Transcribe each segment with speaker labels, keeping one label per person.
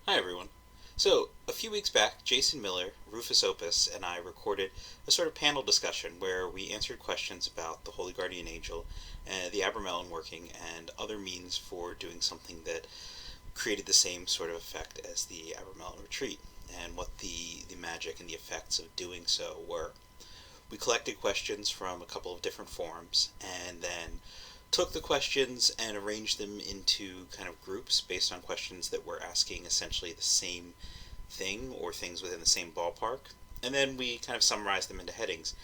Speaker 1: Hi, everyone. So, a few weeks back, Jason Miller, Rufus Opus, and I recorded a sort of panel discussion where we answered questions about the Holy Guardian Angel, the Abramelin working, and other means for doing something that created the same sort of effect as the Abramelin retreat, and what the magic and the effects of doing so were. We collected questions from a couple of different forums, and then took the questions and arranged them into kind of groups based on questions that were asking essentially the same thing or things within the same ballpark. And then we kind of summarized them into headings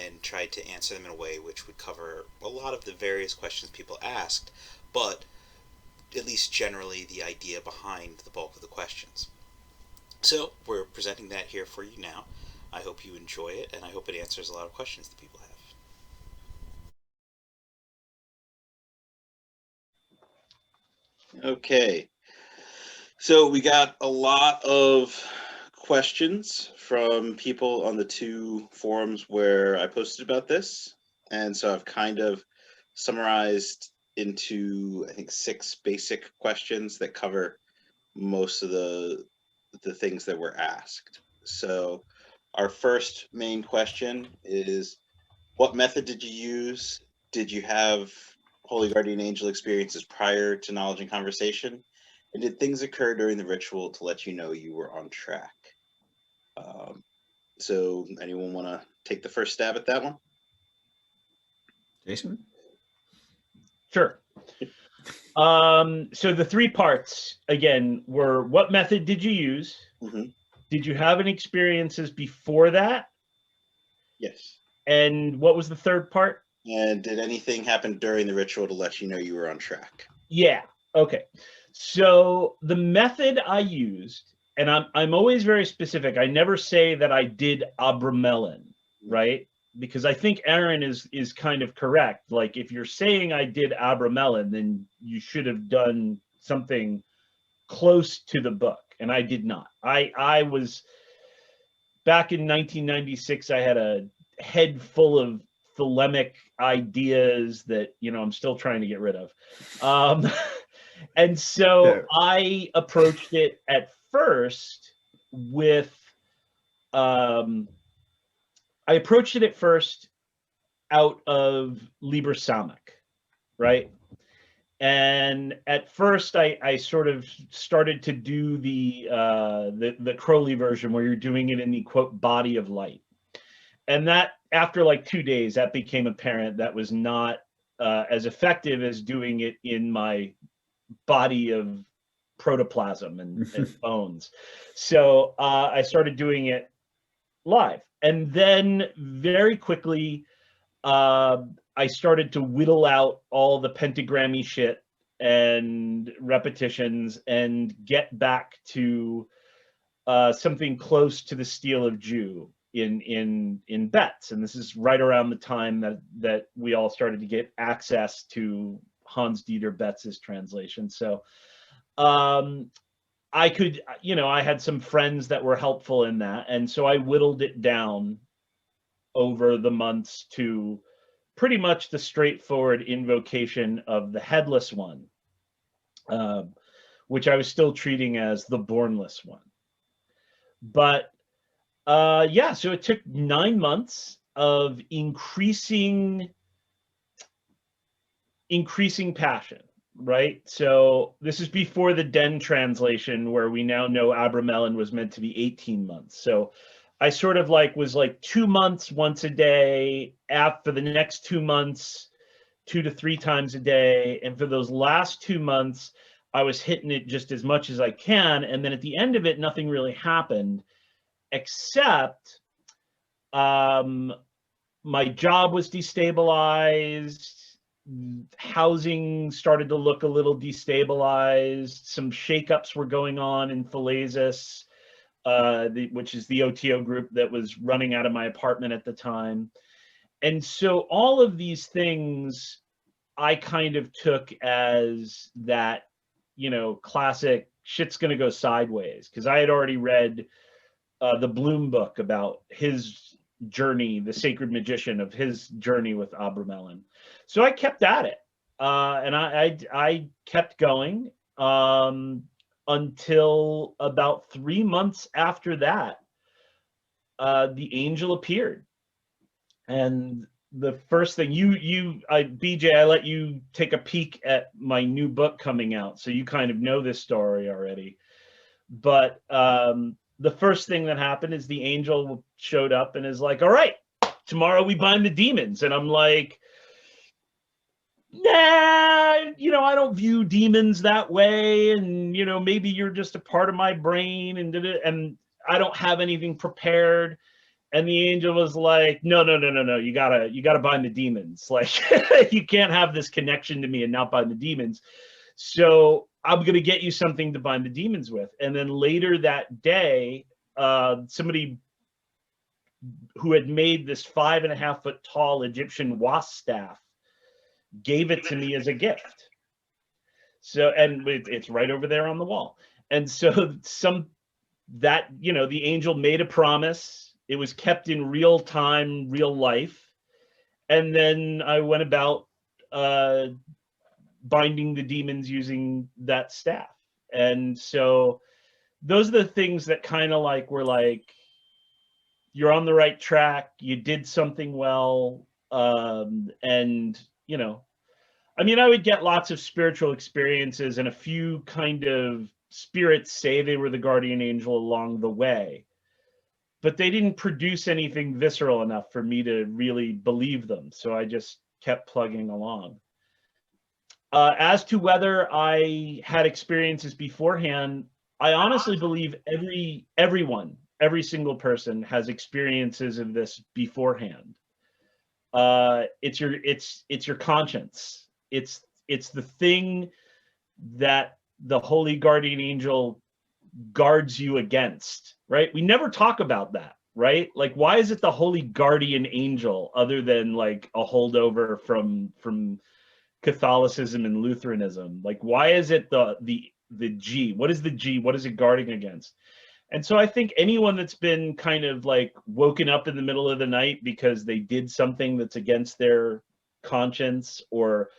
Speaker 1: and tried to answer them in a way which would cover a lot of the various questions people asked, but at least generally the idea behind the bulk of the questions. So we're presenting that here for you now. I hope you enjoy it, and I hope it answers a lot of questions that people have.
Speaker 2: Okay, so we got a lot of questions from people on the two forums where I posted about this, and so I've kind of summarized into, I think, 6 basic questions that cover most of the things that were asked. So our first main question is, what method did you use? Did you have Holy Guardian Angel experiences prior to knowledge and conversation? And did things occur during the ritual to let you know you were on track? Um, so anyone want to take the first stab at that one?
Speaker 3: Jason?
Speaker 4: Sure. So the 3 parts, again, were what method did you use?
Speaker 2: Mm-hmm.
Speaker 4: Did you have any experiences before that?
Speaker 2: Yes.
Speaker 4: And what was the third part?
Speaker 2: And did anything happen during the ritual to let you know you were on track?
Speaker 4: Yeah. Okay. So the method I used, and I'm always very specific. I never say that I did Abramelin, right? Because I think Aaron is kind of correct. Like if you're saying I did Abramelin, then you should have done something close to the book, and I did not. I was back in 1996. I had a head full of thelemic ideas that I'm still trying to get rid of. And so
Speaker 3: Yeah.
Speaker 4: I approached it at first with, out of Liber Samic, right? And at first, I sort of started to do the Crowley version where you're doing it in the quote body of light, and that after like 2 days, that became apparent that was not as effective as doing it in my body of protoplasm and bones. So I started doing it live, and then very quickly I started to whittle out all the pentagrammy shit and repetitions and get back to something close to the Steel of Jew in Betz. And this is right around the time that we all started to get access to Hans Dieter Betz's translation. So I could, I had some friends that were helpful in that, and so I whittled it down over the months to pretty much the straightforward invocation of the headless one, which I was still treating as the bornless one. But yeah, so it took 9 months of increasing passion, right? So this is before the Den translation, where we now know Abramelin was meant to be 18 months. So I sort of was 2 months once a day, after the next 2 months 2 to 3 times a day, and for those last 2 months I was hitting it just as much as I can, and then at the end of it nothing really happened, except my job was destabilized, housing started to look a little destabilized, some shakeups were going on in Phalasis, which is the OTO group that was running out of my apartment at the time. And so all of these things I kind of took as that, classic shit's going to go sideways, because I had already read the Bloom book about his journey, the Sacred Magician, of his journey with Abramelin. So I kept at it, and I kept going. until about 3 months after that, the angel appeared. And the first thing BJ, I let you take a peek at my new book coming out, so you kind of know this story already. But the first thing that happened is the angel showed up and is like, all right, tomorrow we bind the demons. And I'm like, nah, I don't view demons that way. And, maybe you're just a part of my brain, and I don't have anything prepared. And the angel was like, no, you gotta bind the demons. Like, you can't have this connection to me and not bind the demons. So I'm gonna get you something to bind the demons with. And then later that day, somebody who had made this 5.5 foot tall Egyptian wasp staff gave it to me as a gift. So, and it's right over there on the wall. And so the angel made a promise. It was kept in real time, real life. And then I went about binding the demons using that staff. And so those are the things that kind of like were like, you're on the right track, you did something well. And, I would get lots of spiritual experiences, and a few kind of spirits say they were the guardian angel along the way, but they didn't produce anything visceral enough for me to really believe them. So I just kept plugging along. As to whether I had experiences beforehand, I honestly believe every single person has experiences of this beforehand. It's your conscience. It's the thing that the holy guardian angel guards you against, right? We never talk about that, right? Like, why is it the holy guardian angel, other than like a holdover from Catholicism and Lutheranism? Like, why is it the G? What is the G? What is it guarding against? And so I think anyone that's been kind of like woken up in the middle of the night because they did something that's against their conscience, or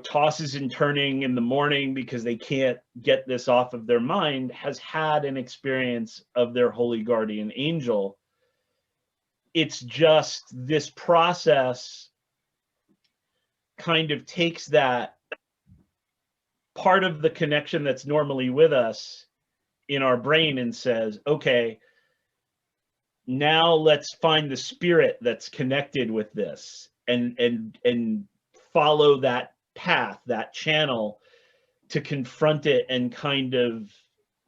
Speaker 4: tosses and turning in the morning because they can't get this off of their mind, has had an experience of their holy guardian angel. It's just this process kind of takes that part of the connection that's normally with us in our brain and says, okay, now let's find the spirit that's connected with this, and follow that path, that channel, to confront it and kind of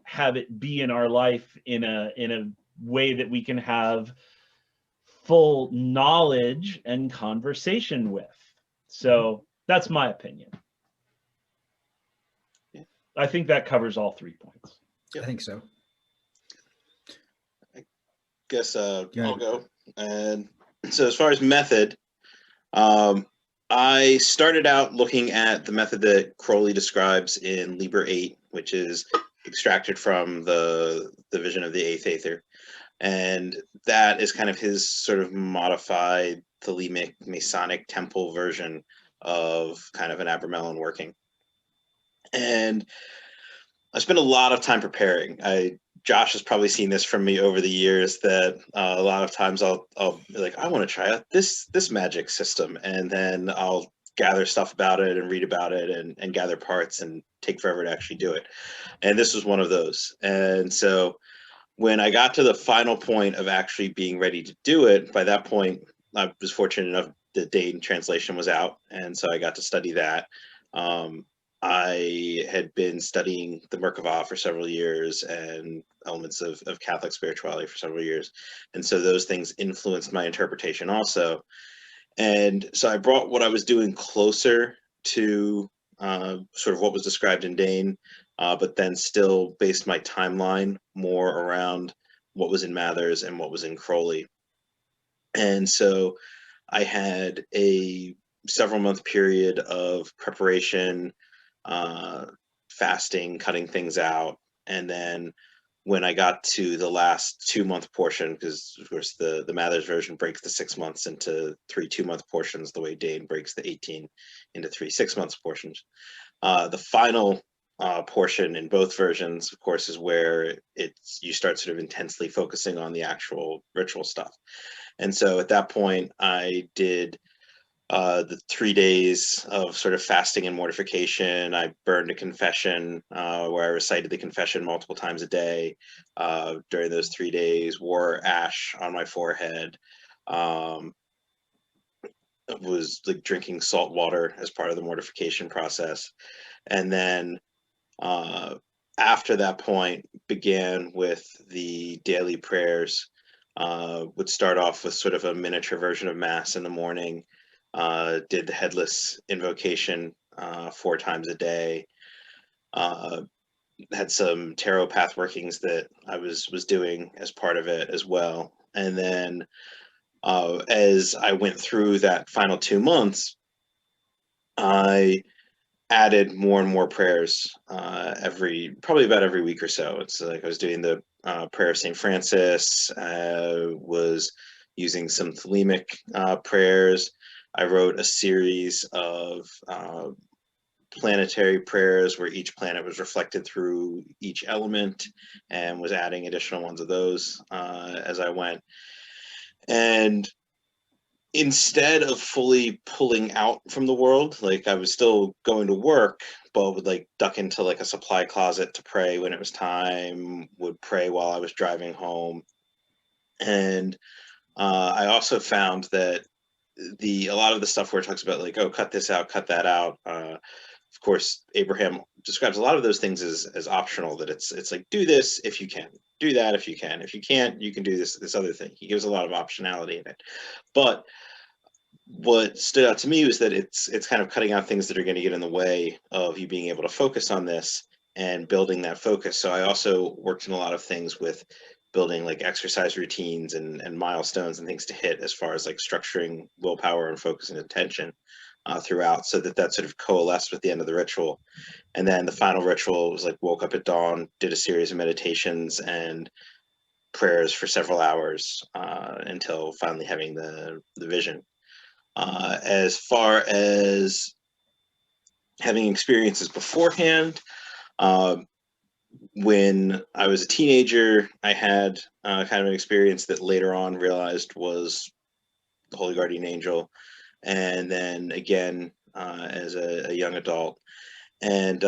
Speaker 4: have it be in our life in a way that we can have full knowledge and conversation with. So that's my opinion.
Speaker 2: Yeah.
Speaker 4: I think that covers all 3 points.
Speaker 3: Yep. I think so.
Speaker 2: I guess I'll go. And so as far as method, I started out looking at the method that Crowley describes in Liber 8, which is extracted from the vision of the Eighth Aether. And that is kind of his sort of modified Thelemic Masonic temple version of kind of an Abramelin working. And I spent a lot of time preparing. Josh has probably seen this from me over the years, that a lot of times I'll be like, I want to try out this magic system, and then I'll gather stuff about it and read about it and gather parts and take forever to actually do it. And this was one of those. And so when I got to the final point of actually being ready to do it, by that point I was fortunate enough the Dane translation was out, and so I got to study that. I had been studying the Merkabah for several years and elements of Catholic spirituality for several years. And so those things influenced my interpretation also. And so I brought what I was doing closer to sort of what was described in Dane, but then still based my timeline more around what was in Mathers and what was in Crowley. And so I had a several-month period of preparation, fasting, cutting things out, and then when I got to the last 2-month portion, because of course the Mathers version breaks the 6 months into 3 2-month portions, the way Dane breaks the 18 into 3 6-month portions. The final portion in both versions, of course, is where you start sort of intensely focusing on the actual ritual stuff. And so at that point, I did the 3 days of sort of fasting and mortification. I burned a confession where I recited the confession multiple times a day during those 3 days, wore ash on my forehead, was like drinking salt water as part of the mortification process. And then after that point, began with the daily prayers. Would start off with sort of a miniature version of Mass in the morning. Did the headless invocation 4 times a day. Had some tarot path workings that I was doing as part of it as well. And then as I went through that final 2 months, I added more and more prayers probably about every week or so. It's like I was doing the prayer of St. Francis, was using some Thelemic prayers. I wrote a series of planetary prayers where each planet was reflected through each element, and was adding additional ones of those as I went. And instead of fully pulling out from the world, like I was still going to work, but would like duck into like a supply closet to pray when it was time, would pray while I was driving home. And I also found that a lot of the stuff where it talks about like, oh, cut this out, cut that out. Of course, Abraham describes a lot of those things as optional, that it's like, do this if you can, do that if you can. If you can't, you can do this other thing. He gives a lot of optionality in it. But what stood out to me was that it's kind of cutting out things that are going to get in the way of you being able to focus on this and building that focus. So I also worked in a lot of things with building like exercise routines and milestones and things to hit as far as like structuring willpower and focus and attention throughout, so that sort of coalesced with the end of the ritual. And then the final ritual was like woke up at dawn, did a series of meditations and prayers for several hours until finally having the vision. As far as having experiences beforehand, when I was a teenager, I had kind of an experience that later on realized was the Holy Guardian Angel, and then again as a young adult. And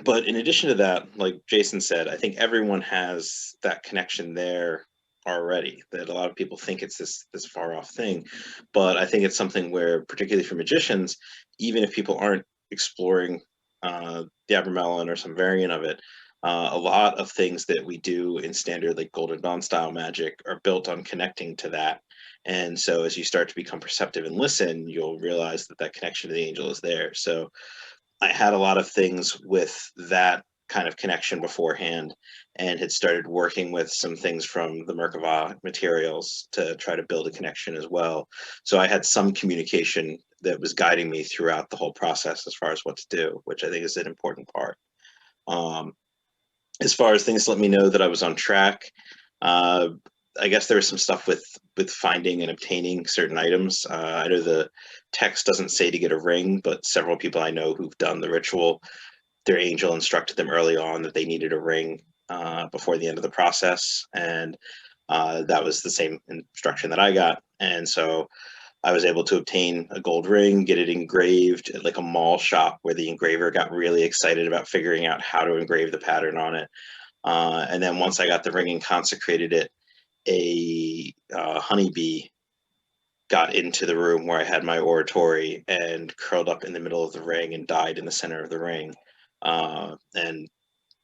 Speaker 2: but in addition to that, like Jason said, I think everyone has that connection there already, that a lot of people think it's this far off thing, but I think it's something where, particularly for magicians, even if people aren't exploring the Abramelin or some variant of it, a lot of things that we do in standard like Golden Dawn style magic are built on connecting to that. And so as you start to become perceptive and listen, you'll realize that that connection to the angel is there. So I had a lot of things with that kind of connection beforehand, and had started working with some things from the Merkava materials to try to build a connection as well. So I had some communication that was guiding me throughout the whole process as far as what to do, which I think is an important part. As far as things to let me know that I was on track, I guess there was some stuff with finding and obtaining certain items. I know the text doesn't say to get a ring, but several people I know who've done the ritual, their angel instructed them early on that they needed a ring before the end of the process, and that was the same instruction that I got. And so I was able to obtain a gold ring, get it engraved at like a mall shop where the engraver got really excited about figuring out how to engrave the pattern on it. And then once I got the ring and consecrated it, a honeybee got into the room where I had my oratory and curled up in the middle of the ring and died in the center of the ring. And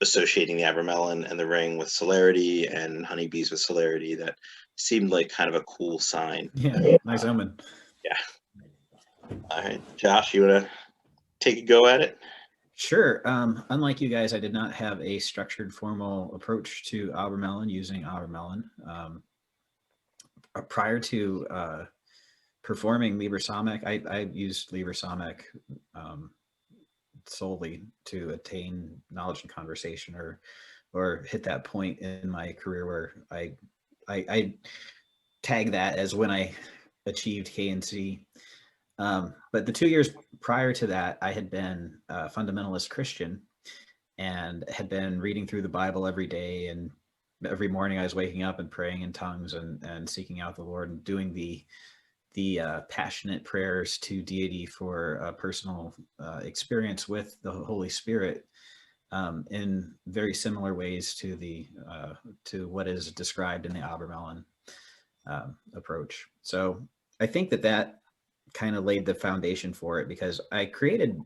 Speaker 2: associating the Abramelin and the ring with celerity and honeybees with celerity, that seemed like kind of a cool sign.
Speaker 3: Yeah, nice omen.
Speaker 2: Yeah. All right, Josh, you want to take a go at it?
Speaker 3: Sure. Unlike you guys, I did not have a structured, formal approach to Abramelin using Abramelin. Prior to performing Liber Samech, I used Liber Samech solely to attain knowledge and conversation, or hit that point in my career where I tag that as when I achieved KNC. But the 2 years prior to that, I had been a fundamentalist Christian and had been reading through the Bible every day. And every morning I was waking up and praying in tongues and seeking out the Lord and doing the passionate prayers to deity for a personal experience with the Holy Spirit, in very similar ways to what is described in the Obermelin approach. So I think that kind of laid the foundation for it, because I created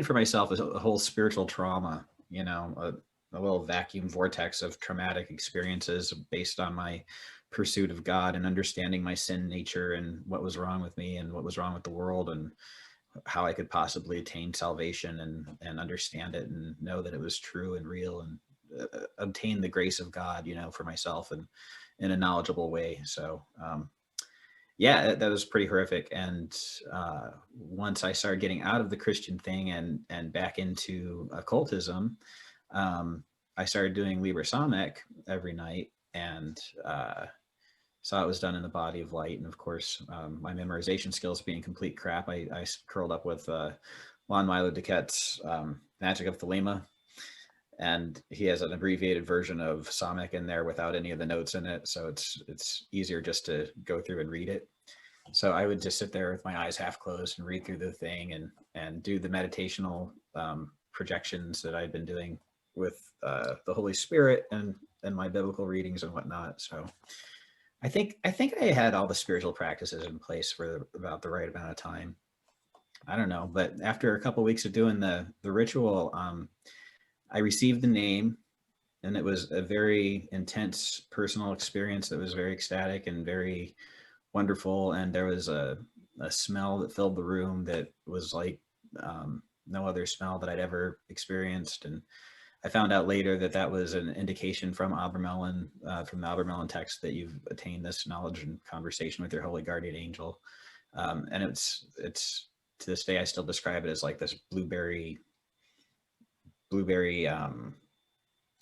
Speaker 3: for myself a whole spiritual trauma, a little vacuum vortex of traumatic experiences based on my pursuit of God and understanding my sin nature and what was wrong with me and what was wrong with the world and how I could possibly attain salvation and understand it and know that it was true and real and obtain the grace of God, for myself and in a knowledgeable way. So, yeah, that was pretty horrific. And once I started getting out of the Christian thing and back into occultism, I started doing Liber Samekh every night and saw it was done in the body of light. And of course, my memorization skills being complete crap, I curled up with Lon Milo Duquette's Magic of Thelema. And he has an abbreviated version of Samekh in there without any of the notes in it. So it's easier just to go through and read it. So I would just sit there with my eyes half closed and read through the thing and do the meditational projections that I'd been doing with the Holy Spirit and my biblical readings and whatnot. So I think I had all the spiritual practices in place for about the right amount of time. I don't know, but after a couple of weeks of doing the ritual, I received the name, and it was a very intense personal experience that was very ecstatic and very wonderful. And there was a smell that filled the room that was like no other smell that I'd ever experienced. And I found out later that was an indication from Obermelin, from the Obermelin text, that you've attained this knowledge and conversation with your holy guardian angel. And it's to this day, I still describe it as like this blueberry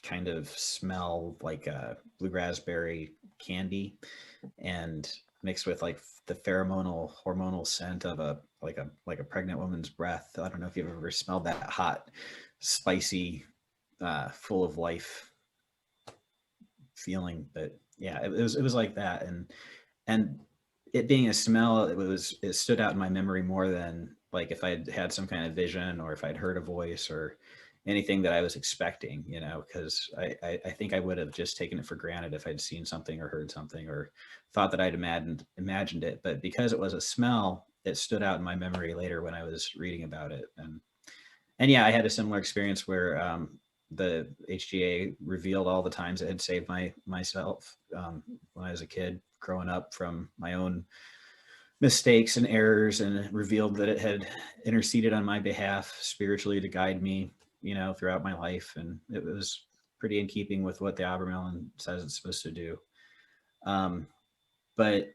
Speaker 3: kind of smell, like a blue raspberry candy, and mixed with like the hormonal scent of a pregnant woman's breath. I don't know if you've ever smelled that hot, spicy, full of life feeling, but yeah, it was like that. And it being a smell, it stood out in my memory more than like if I'd had some kind of vision or if I'd heard a voice or anything that I was expecting, because I think I would have just taken it for granted if I'd seen something or heard something or thought that I'd imagined it. But because it was a smell, it stood out in my memory later when I was reading about it. And yeah, I had a similar experience where the HGA revealed all the times it had saved myself when I was a kid growing up from my own mistakes and errors, and revealed that it had interceded on my behalf spiritually to guide me, throughout my life. And it was pretty in keeping with what the Obermelin says it's supposed to do. But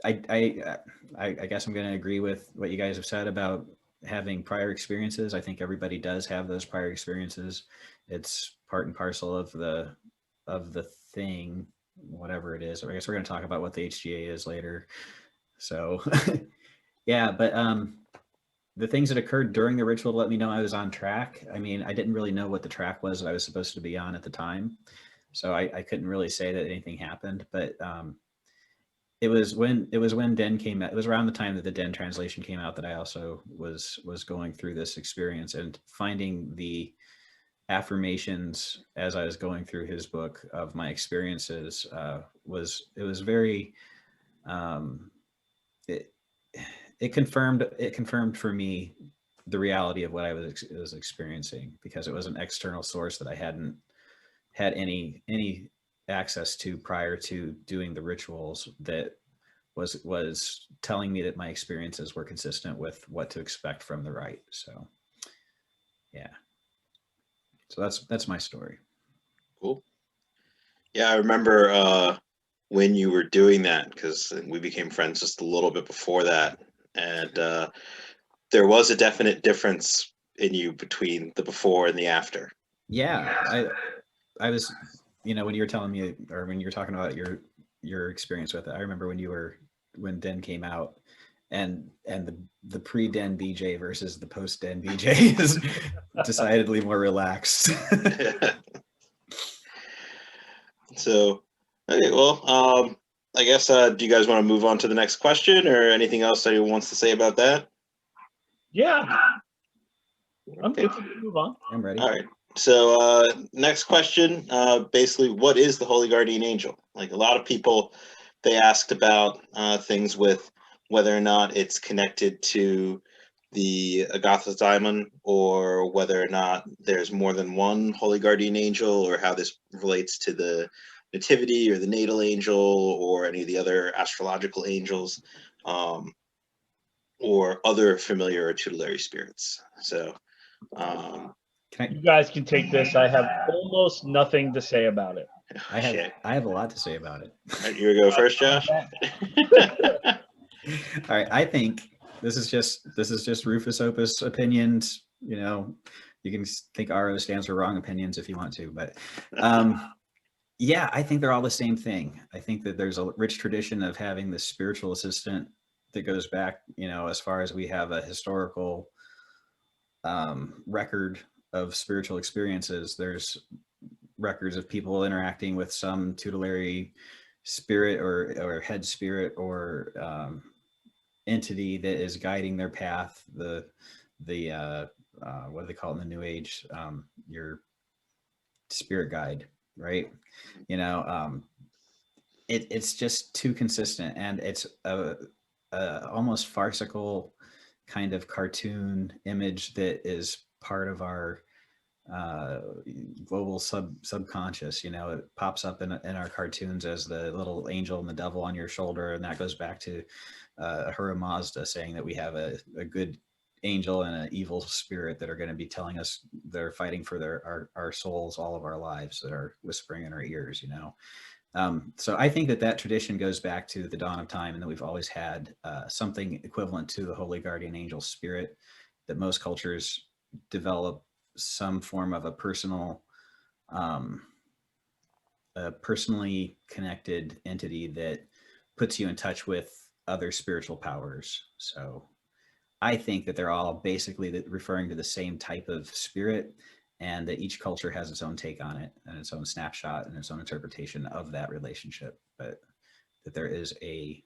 Speaker 3: I guess I'm going to agree with what you guys have said about having prior experiences. I think everybody does have those prior experiences. It's part and parcel of the thing, whatever it is. I guess we're going to talk about what the HGA is later. So yeah, but the things that occurred during the ritual let me know I was on track. I mean, I didn't really know what the track was that I was supposed to be on at the time, so I couldn't really say that anything happened. But it was when Den came out. It was around the time that the Den translation came out that I also was going through this experience and finding the affirmations as I was going through his book of my experiences. Was very it confirmed for me the reality of what I was experiencing, because it was an external source that I hadn't had any access to prior to doing the rituals, that was telling me that my experiences were consistent with what to expect from the rite. So yeah, so that's my story.
Speaker 2: Cool. Yeah, I remember when you were doing that, because we became friends just a little bit before that, and there was a definite difference in you between the before and the after.
Speaker 3: Yeah, I was, when you were telling me, or when you were talking about your experience with it, I remember when Den came out, and the pre-Den BJ versus the post-Den BJ is decidedly more relaxed.
Speaker 2: So, okay, well, I guess, do you guys want to move on to the next question, or anything else anyone wants to say about that?
Speaker 4: Yeah. I'm good to move on.
Speaker 3: I'm ready.
Speaker 2: All right. So, next question, basically, what is the Holy Guardian Angel? Like, a lot of people, they asked about things with whether or not it's connected to the Agatha Daimon, or whether or not there's more than one Holy Guardian Angel, or how this relates to the Nativity or the Natal Angel, or any of the other astrological angels, or other familiar or tutelary spirits. So,
Speaker 4: You guys can take this. I have almost nothing to say about it.
Speaker 3: I have a lot to say about it.
Speaker 2: All right, you go first, Josh.
Speaker 3: All right, I think this is just Rufus Opus opinions. You know, you can think RO stands for wrong opinions if you want to, but yeah, I think they're all the same thing. I think that there's a rich tradition of having this spiritual assistant that goes back, you know, as far as we have a historical record of spiritual experiences. There's records of people interacting with some tutelary spirit or head spirit or entity that is guiding their path. The what do they call it in the New Age? Your spirit guide, right? You know, it's just too consistent, and it's a almost farcical kind of cartoon image that is part of our global subconscious. You know, it pops up in our cartoons as the little angel and the devil on your shoulder, and that goes back to Ahura Mazda saying that we have a good angel and an evil spirit that are going to be telling us they're fighting for our souls all of our lives, that are whispering in our ears, you know. So I think that tradition goes back to the dawn of time, and that we've always had something equivalent to the Holy Guardian Angel spirit, that most cultures develop some form of a personally connected entity that puts you in touch with other spiritual powers. So I think that they're all basically referring to the same type of spirit, and that each culture has its own take on it and its own snapshot and its own interpretation of that relationship, but that there is a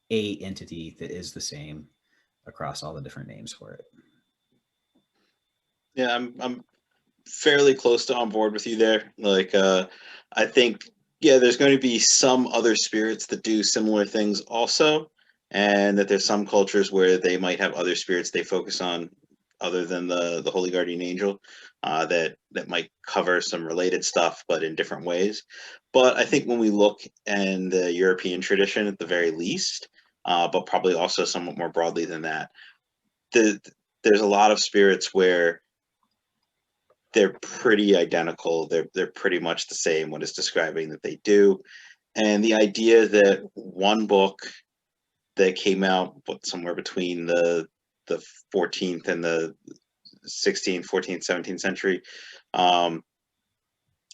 Speaker 3: entity that is the same across all the different names for it.
Speaker 2: Yeah, I'm fairly close to on board with you there. Like, I think, yeah, there's going to be some other spirits that do similar things also, and that there's some cultures where they might have other spirits they focus on other than the Holy Guardian Angel, that might cover some related stuff, but in different ways. But I think when we look in the European tradition, at the very least, but probably also somewhat more broadly than that, there's a lot of spirits where they're pretty identical. They're pretty much the same, what is describing that they do. And the idea that one book that came out somewhere between the 14th and the 16th, 14th, 17th century,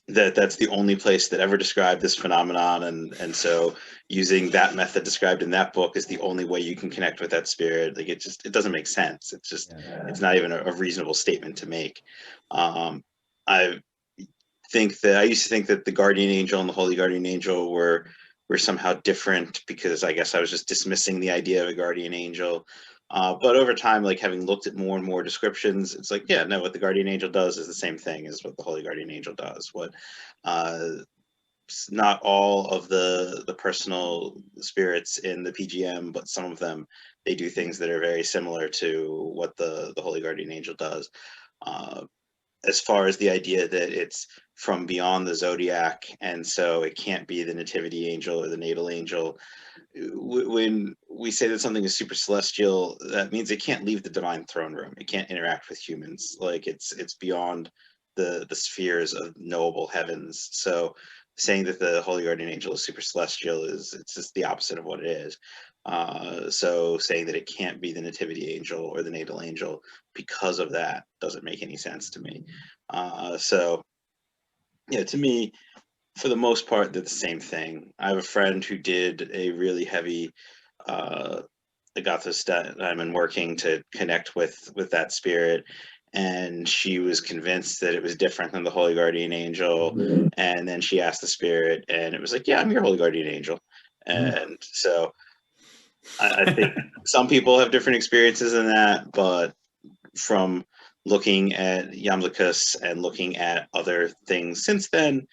Speaker 2: that's the only place that ever described this phenomenon, and so using that method described in that book is the only way you can connect with that spirit. Like, it doesn't make sense. It's not even a reasonable statement to make. I think that I used to think that the Guardian Angel and the Holy Guardian Angel were somehow different, because I guess I was just dismissing the idea of a Guardian Angel. But over time, like, having looked at more and more descriptions, it's like, yeah, no, what the Guardian Angel does is the same thing as what the Holy Guardian Angel does. What not all of the personal spirits in the PGM, but some of them, they do things that are very similar to what the Holy Guardian Angel does. As far as the idea that it's from beyond the zodiac, and so it can't be the nativity angel or the natal angel. When we say that something is super celestial, that means it can't leave the divine throne room. It can't interact with humans. Like, it's beyond the spheres of knowable heavens. So saying that the Holy Guardian Angel is super celestial it's just the opposite of what it is. So saying that it can't be the nativity angel or the natal angel because of that doesn't make any sense to me. So yeah, to me, for the most part, they're the same thing. I have a friend who did a really heavy Agatha's diamond working to connect with that spirit, and she was convinced that it was different than the Holy Guardian Angel. And then she asked the spirit, and it was like, "Yeah, I'm your Holy Guardian Angel." And so I think some people have different experiences in that, but from looking at Yamlikus and looking at other things since then,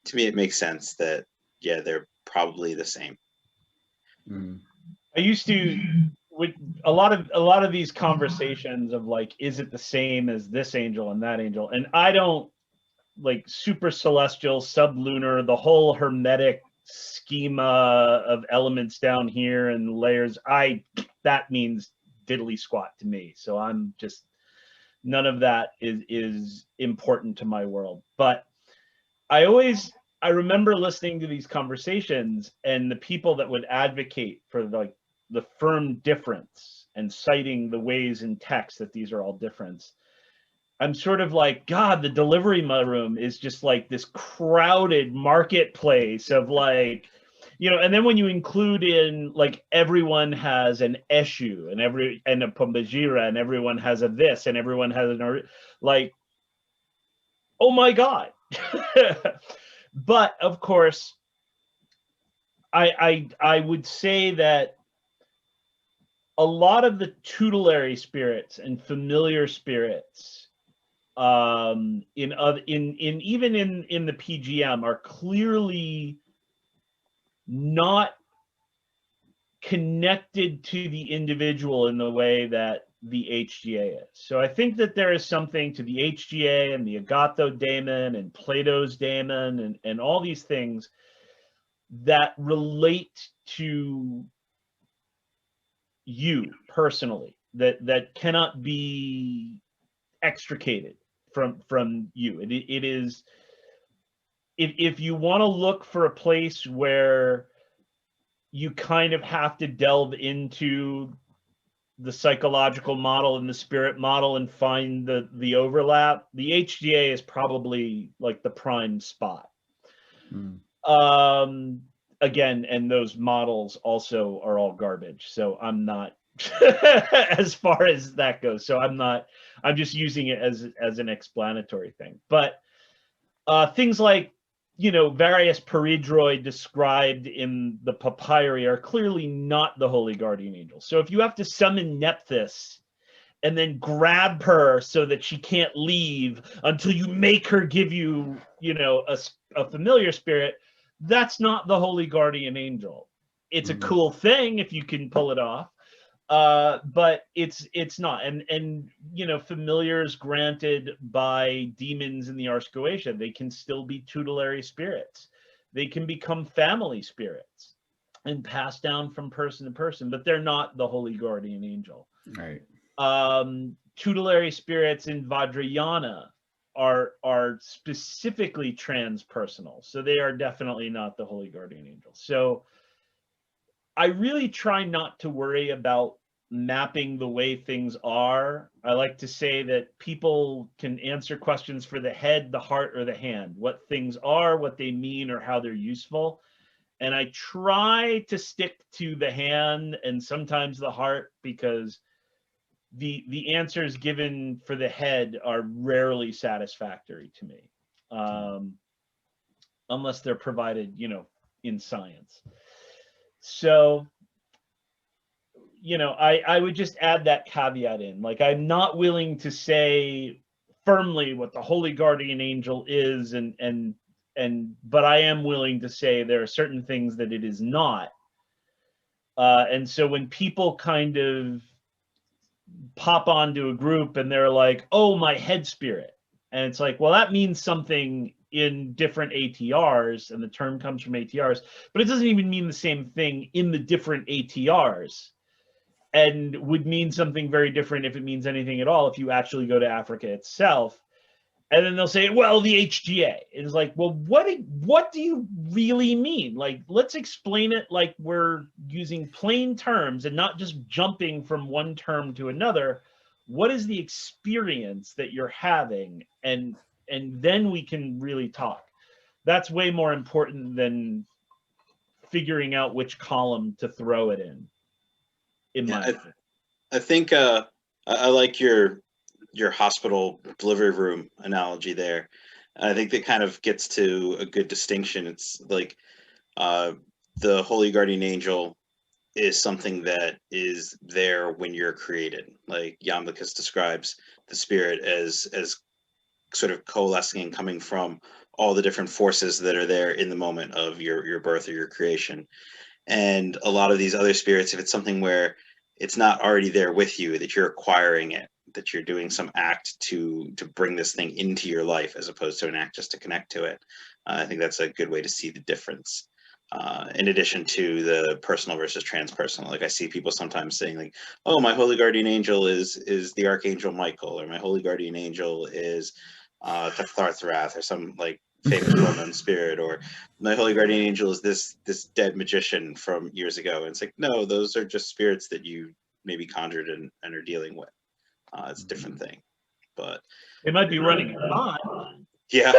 Speaker 2: to me, it makes sense that, yeah, they're probably the same.
Speaker 4: I used to, with a lot of these conversations of like, is it the same as this angel and that angel? And I don't like super celestial, sublunar, the whole hermetic schema of elements down here and layers. That means diddly squat to me. So I'm just, none of that is important to my world. But I remember listening to these conversations and the people that would advocate for like the firm difference and citing the ways in text that these are all different. I'm sort of like, God, the delivery room is just like this crowded marketplace of like, and then when you include in like everyone has an Eshu and a Pumbajira and everyone has a this and everyone has an like, oh my God. But of course, I would say that a lot of the tutelary spirits and familiar spirits even in the PGM are clearly not connected to the individual in the way that the HGA is. So I think that there is something to the HGA and the Agatho daemon and Plato's daemon and all these things that relate to you personally, that cannot be extricated from you. It is, if you want to look for a place where you kind of have to delve into the psychological model and the spirit model and find the overlap, the HGA is probably like the prime spot. Again, and those models also are all garbage, so I'm not as far as that goes. So I'm just using it as an explanatory thing. But things like, various peridroi described in the papyri are clearly not the Holy Guardian Angel. So if you have to summon Nephthys and then grab her so that she can't leave until you make her give you, a familiar spirit, that's not the Holy Guardian Angel. It's a cool thing if you can pull it off. But it's not. And familiars granted by demons in the Ars Goetia, they can still be tutelary spirits. They can become family spirits and pass down from person to person, but they're not the Holy Guardian Angel.
Speaker 3: Right.
Speaker 4: Tutelary spirits in Vajrayana are specifically transpersonal, so they are definitely not the Holy Guardian Angel. So I really try not to worry about mapping the way things are. I like to say that people can answer questions for the head, the heart, or the hand, what things are, what they mean, or how they're useful. And I try to stick to the hand and sometimes the heart, because the answers given for the head are rarely satisfactory to me, unless they're provided, in science. So, I would just add that caveat in. Like, I'm not willing to say firmly what the Holy Guardian Angel is, but I am willing to say there are certain things that it is not. And so when people kind of pop onto a group and they're like, oh, my head spirit, and it's like, well, that means something in different ATRs, and the term comes from ATRs, but it doesn't even mean the same thing in the different ATRs, and would mean something very different if it means anything at all if you actually go to Africa itself. And then they'll say, well, the HGA. It's like, well, what do you really mean? Like, let's explain it like we're using plain terms and not just jumping from one term to another. What is the experience that you're having? And then we can really talk. That's way more important than figuring out which column to throw it in. in my
Speaker 2: Yeah, I think I like your hospital delivery room analogy there. I think that kind of gets to a good distinction. It's like uh, the holy guardian angel is something that is there when you're created. Like Iamblichus describes the spirit as sort of coalescing and coming from all the different forces that are there in the moment of your birth or your creation. And a lot of these other spirits, if it's something where it's not already there with you, that you're acquiring it, that you're doing some act to bring this thing into your life as opposed to an act just to connect to it. I think that's a good way to see the difference. In addition to the personal versus transpersonal, like I see people sometimes saying like, "Oh, my holy guardian angel is the archangel Michael," or "My holy guardian angel is Tephtharthrath," or some like famous well-known spirit, or "My holy guardian angel is this dead magician from years ago." And it's like, no, those are just spirits that you maybe conjured and are dealing with. It's a different thing, but
Speaker 4: They might be running a con.
Speaker 2: yeah.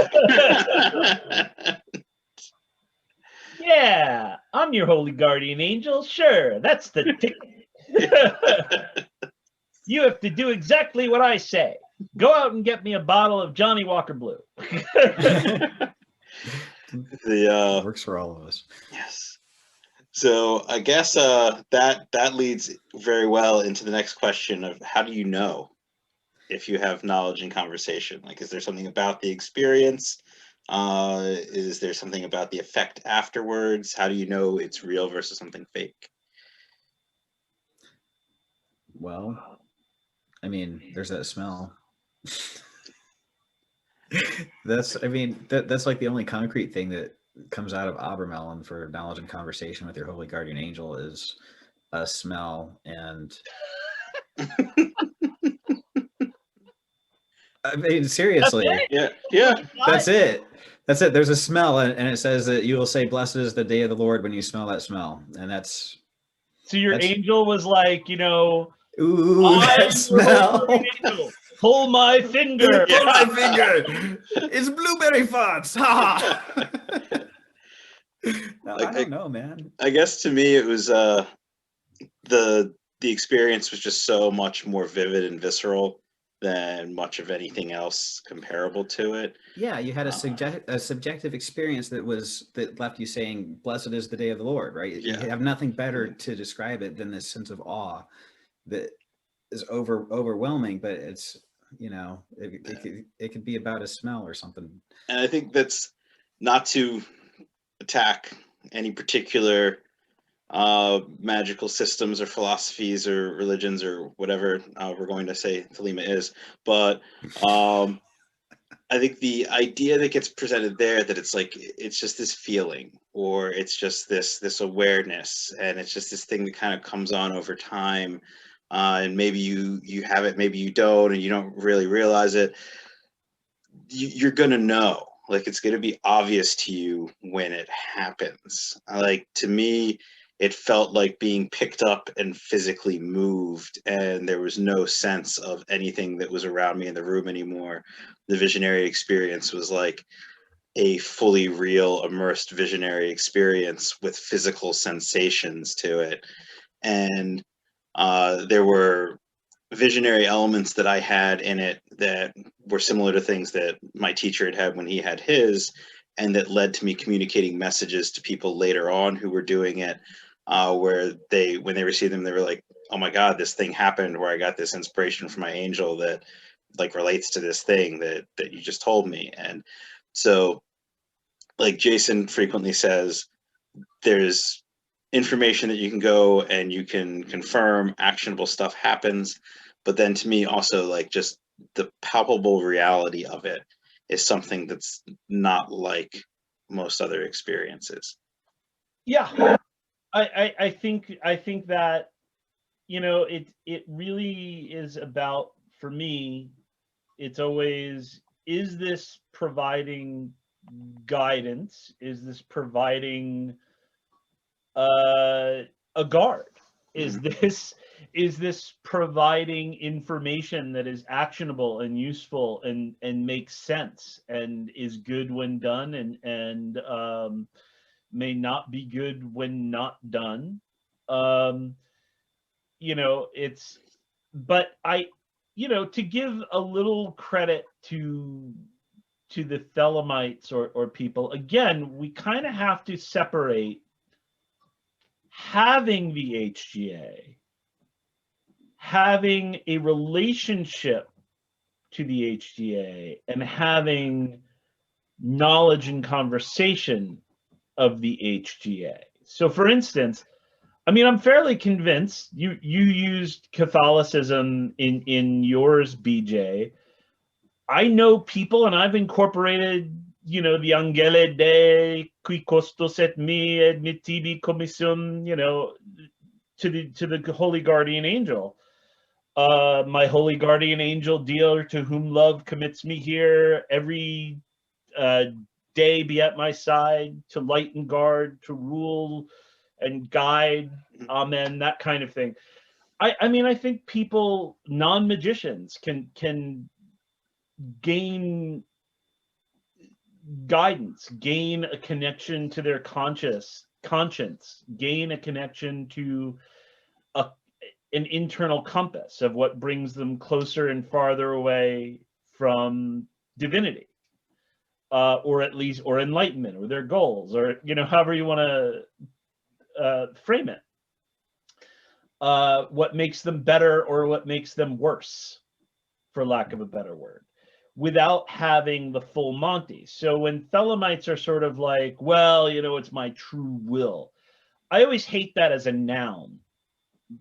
Speaker 4: Yeah, I'm your holy guardian angel. Sure, that's the ticket. You have to do exactly what I say. Go out and get me a bottle of Johnny Walker Blue.
Speaker 2: The
Speaker 3: Works for all of us.
Speaker 2: yes. So I guess that leads very well into the next question of how do you know if you have knowledge in conversation? Like, is there something about the experience? Is there something about the effect afterwards? How do you know it's real versus something fake?
Speaker 3: Well, I mean, there's that smell. That's like the only concrete thing that comes out of Abramelin for knowledge and conversation with your holy guardian angel is a smell. And I mean, seriously,
Speaker 2: Yeah.
Speaker 3: that's it. That's it. There's a smell, and it says that you will say, "Blessed is the day of the Lord" when you smell that smell, and that's.
Speaker 4: So your
Speaker 3: That's-
Speaker 4: angel was like,
Speaker 3: Ooh, that smell!
Speaker 4: Angel. Pull my finger.
Speaker 3: Pull my finger! It's blueberry farts! Ha! No,
Speaker 2: Like,
Speaker 3: I don't know, man.
Speaker 2: I guess to me it was the experience was just so much more vivid and visceral than much of anything else comparable to it.
Speaker 3: Yeah, you had a subjective experience that left you saying, "Blessed is the day of the Lord," right? You
Speaker 2: Yeah.
Speaker 3: have nothing better to describe it than this sense of awe that is overwhelming. But it's it could be about a smell or something.
Speaker 2: And I think that's not to attack any particular magical systems or philosophies or religions or whatever we're going to say Thelema is, but I think the idea that gets presented there, that it's like it's just this feeling, or it's just this awareness, and it's just this thing that kind of comes on over time, and maybe you have it, maybe you don't, and you don't really realize it. You're gonna know, like it's gonna be obvious to you when it happens. Like to me, it felt like being picked up and physically moved, and there was no sense of anything that was around me in the room anymore. The visionary experience was like a fully real, immersed visionary experience with physical sensations to it. And there were visionary elements that I had in it that were similar to things that my teacher had had when he had his, and that led to me communicating messages to people later on who were doing it, where when they received them, they were like, "Oh my God, this thing happened where I got this inspiration from my angel that like relates to this thing that you just told me." And so, like Jason frequently says, there's information that you can go and you can confirm actionable stuff happens, but then to me also like just the palpable reality of it is something that's not like most other experiences.
Speaker 4: Yeah, I think that it really is about, for me, it's always, is this providing guidance? Is this providing a guard? Is this providing information that is actionable and useful and makes sense and is good when done and may not be good when not done? but to give a little credit to the Thelemites or people, again, we kind of have to separate having the HGA, having a relationship to the HGA, and having knowledge and conversation of the HGA. So, for instance, I'm fairly convinced you used Catholicism in yours, BJ. I know people, and I've incorporated, the Angele Dei, qui costos et mi et mittibi commissum, to the Holy Guardian Angel. My Holy Guardian Angel, dear, to whom love commits me here, every day be at my side, to light and guard, to rule and guide, amen, that kind of thing. I think people, non-magicians, can gain guidance, gain a connection to their conscience, gain a connection to an internal compass of what brings them closer and farther away from divinity, or at least, or enlightenment, or their goals, or however you want to frame it. What makes them better or what makes them worse, for lack of a better word, without having the full Monty. So when Thelemites are sort of like, well, it's my true will, I always hate that as a noun.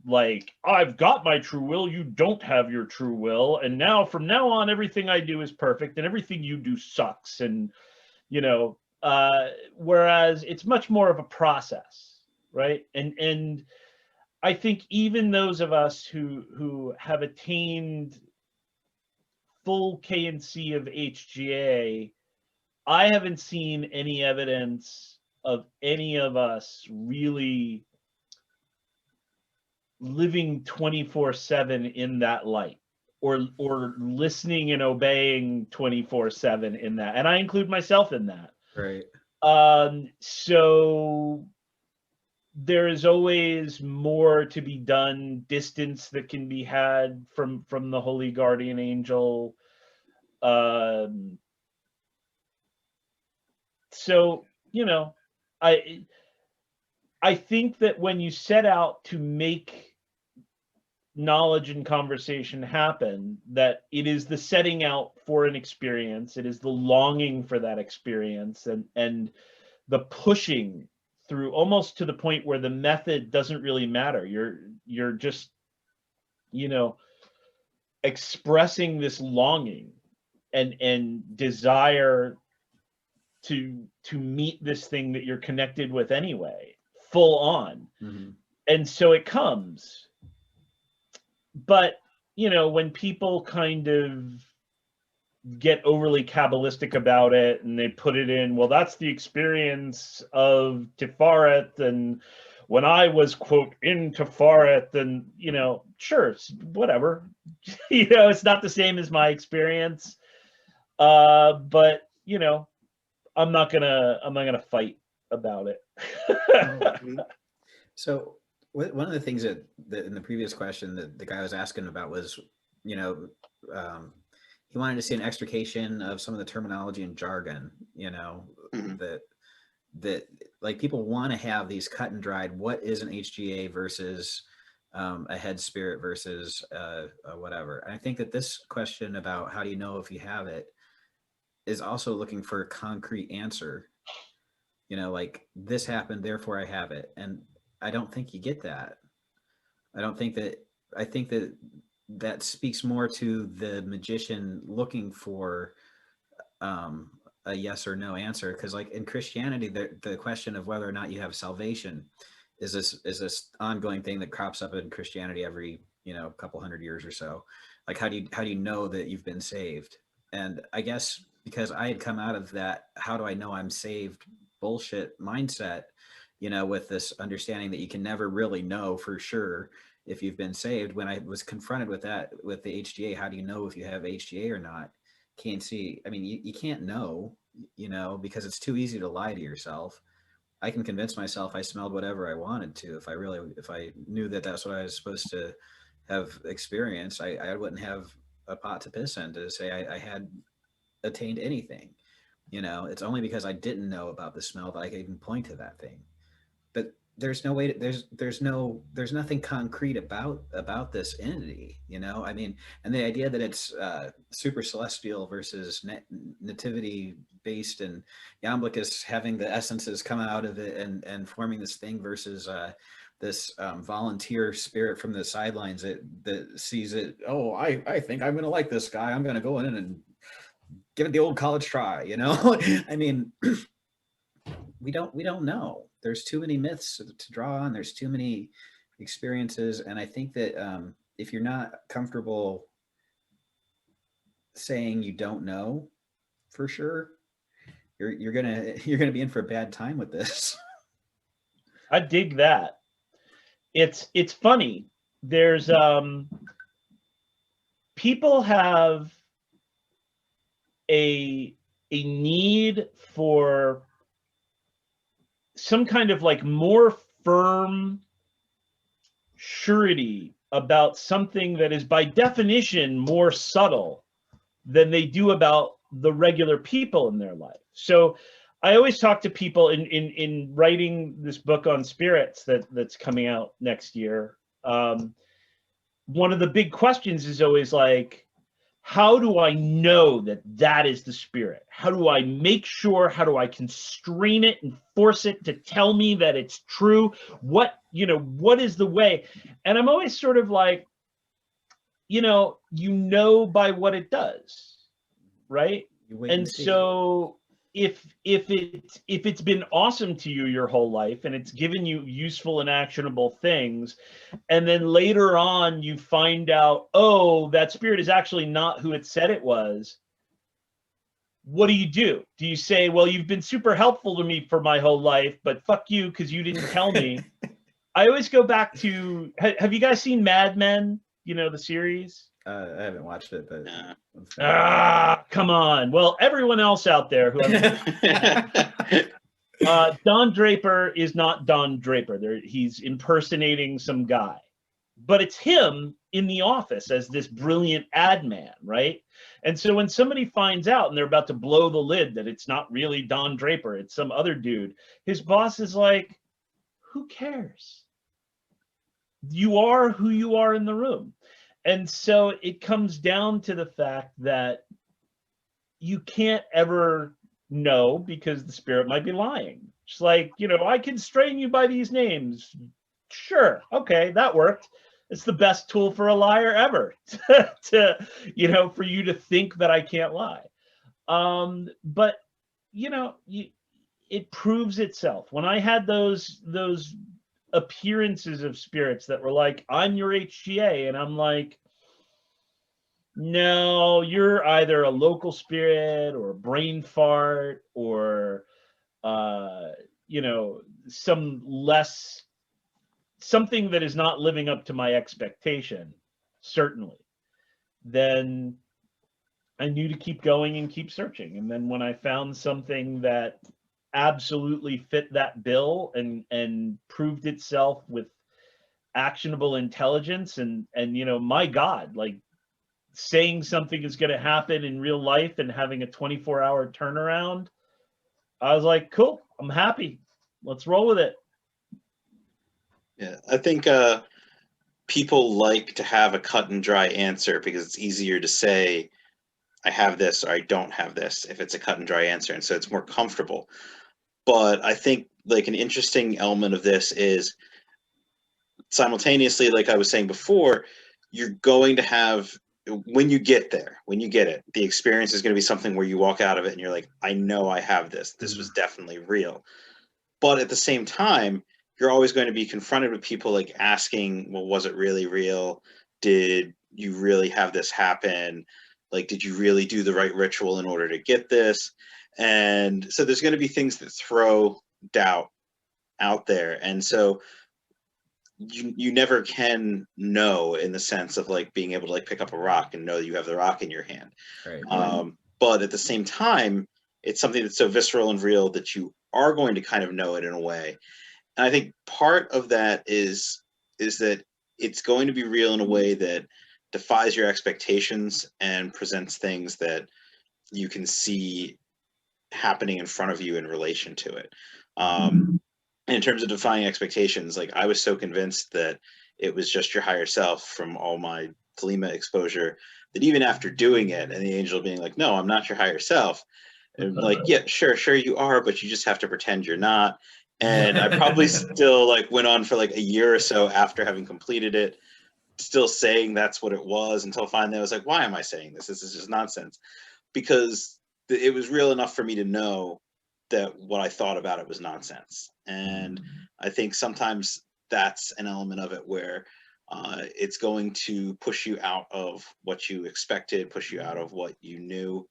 Speaker 4: Like, I've got my true will, you don't have your true will, and now from now on everything I do is perfect and everything you do sucks, and whereas it's much more of a process, right? And I think even those of us who have attained full K&C of HGA, I haven't seen any evidence of any of us really living 24/7 in that light, or listening and obeying 24/7 in that, and I include myself in that.
Speaker 3: Right.
Speaker 4: So there is always more to be done, distance that can be had from the Holy Guardian Angel. So I think that when you set out to make knowledge and conversation happen, that it is the setting out for an experience, it is the longing for that experience, and the pushing through, almost to the point where the method doesn't really matter. You're just expressing this longing and desire to meet this thing that you're connected with anyway, full on.
Speaker 3: Mm-hmm.
Speaker 4: And so it comes. But when people kind of get overly Kabbalistic about it, and they put it in, well, that's the experience of Tiferet, and when I was, quote, in Tiferet, then sure, whatever. It's not the same as my experience, but I'm not gonna fight about it.
Speaker 3: So one of the things that in the previous question that the guy was asking about was, he wanted to see an extrication of some of the terminology and jargon, that like people want to have these cut and dried, what is an HGA versus a head spirit versus whatever. And I think that this question about how do you know if you have it is also looking for a concrete answer. Like, this happened, therefore I have it. And I don't think you get that. I think that speaks more to the magician looking for a yes or no answer. Because like in Christianity, the question of whether or not you have salvation is this ongoing thing that crops up in Christianity every couple hundred years or so. Like, how do you know that you've been saved? And I guess because I had come out of that how do I know I'm saved bullshit mindset, with this understanding that you can never really know for sure if you've been saved. When I was confronted with that, with the HGA, how do you know if you have HGA or not? Can't see. I mean, you can't know, because it's too easy to lie to yourself. I can convince myself I smelled whatever I wanted to. If I knew that that's what I was supposed to have experienced, I wouldn't have a pot to piss in to say I had attained anything. You know, it's only because I didn't know about the smell that I could even point to that thing. But there's no way to, there's nothing concrete about this entity, you know. I mean, and the idea that it's super celestial versus nativity based, and Iamblichus having the essences come out of it and forming this thing versus this volunteer spirit from the sidelines that sees it. Oh, I think I'm gonna like this guy, I'm gonna go in and give it the old college try, you know. I mean, we don't know. There's too many myths to draw on. There's too many experiences, and I think that if you're not comfortable saying you don't know for sure, you're gonna be in for a bad time with this.
Speaker 4: I dig that. It's funny. There's people have a need for some kind of like more firm surety about something that is by definition more subtle than they do about the regular people in their life. So I always talk to people in writing this book on spirits that's coming out next year. One of the big questions is always like, how do I know that that is the spirit? How do I make sure? How do I constrain it and force it to tell me that it's true? What is the way? And I'm always sort of like, by what it does, right? And so if it's been awesome to you your whole life and it's given you useful and actionable things, and then later on you find out, oh, that spirit is actually not who it said it was, what do? Do you say, well, you've been super helpful to me for my whole life, but fuck you because you didn't tell me? I always go back to, have you guys seen Mad Men, the series?
Speaker 3: I haven't watched it, but
Speaker 4: come on. Well, everyone else out there who Don Draper is not Don Draper. He's impersonating some guy, but it's him in the office as this brilliant ad man, right? And so when somebody finds out and they're about to blow the lid that it's not really Don Draper, it's some other dude, his boss is like, who cares? You are who you are in the room. And so it comes down to the fact that you can't ever know because the spirit might be lying. It's like, I constrain you by these names. Sure. Okay, that worked. It's the best tool for a liar ever to for you to think that I can't lie. But it proves itself. When I had those appearances of spirits that were like, I'm your HGA, and I'm like, no, you're either a local spirit or a brain fart or something that is not living up to my expectation, certainly, then I knew to keep going and keep searching. And then when I found something that absolutely fit that bill and proved itself with actionable intelligence and my God, like saying something is going to happen in real life and having a 24-hour turnaround, I was like, cool, I'm happy. Let's roll with it.
Speaker 2: Yeah, I think people like to have a cut and dry answer because it's easier to say I have this or I don't have this if it's a cut and dry answer, and so it's more comfortable. But I think like an interesting element of this is simultaneously, like I was saying before, you're going to have, when you get there, when you get it, the experience is going to be something where you walk out of it and you're like, I know I have this. This was definitely real. But at the same time, you're always going to be confronted with people like asking, well, was it really real? Did you really have this happen? Like, did you really do the right ritual in order to get this? And so there's going to be things that throw doubt out there. And so you never can know, in the sense of like being able to like pick up a rock and know that you have the rock in your hand.
Speaker 3: Right.
Speaker 2: But at the same time, it's something that's so visceral and real that you are going to kind of know it in a way. And I think part of that is that it's going to be real in a way that defies your expectations and presents things that you can see happening in front of you in relation to it. In terms of defying expectations, like I was so convinced that it was just your higher self from all my Thelema exposure that even after doing it and the angel being like, no, I'm not your higher self. And like, yeah, sure you are, but you just have to pretend you're not. And I probably still like went on for like a year or so after having completed it, still saying that's what it was, until finally I was like, why am I saying this? This is just nonsense. Because it was real enough for me to know that what I thought about it was nonsense. And I think sometimes that's an element of it where it's going to push you out of what you expected, push you out of what you knew.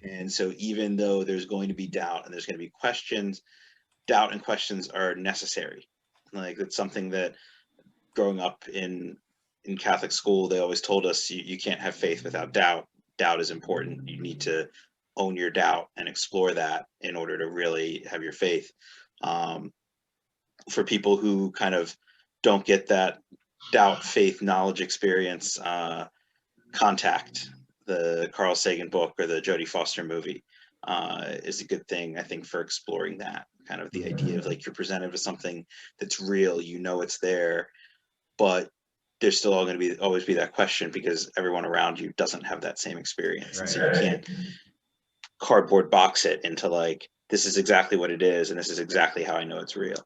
Speaker 2: And so even though there's going to be doubt and there's going to be questions, doubt and questions are necessary. Like it's something that growing up in Catholic school, they always told us you can't have faith without doubt. Doubt is important. You need to own your doubt and explore that in order to really have your faith. For people who kind of don't get that doubt, faith, knowledge experience, Contact, the Carl Sagan book or the Jodie Foster movie, is a good thing, I think, for exploring that kind of the idea of like you're presented with something that's real, you know it's there, but there's still all going to be always be that question because everyone around you doesn't have that same experience.
Speaker 3: Right.
Speaker 2: And so you can't cardboard box it into like, this is exactly what it is and this is exactly how I know it's real.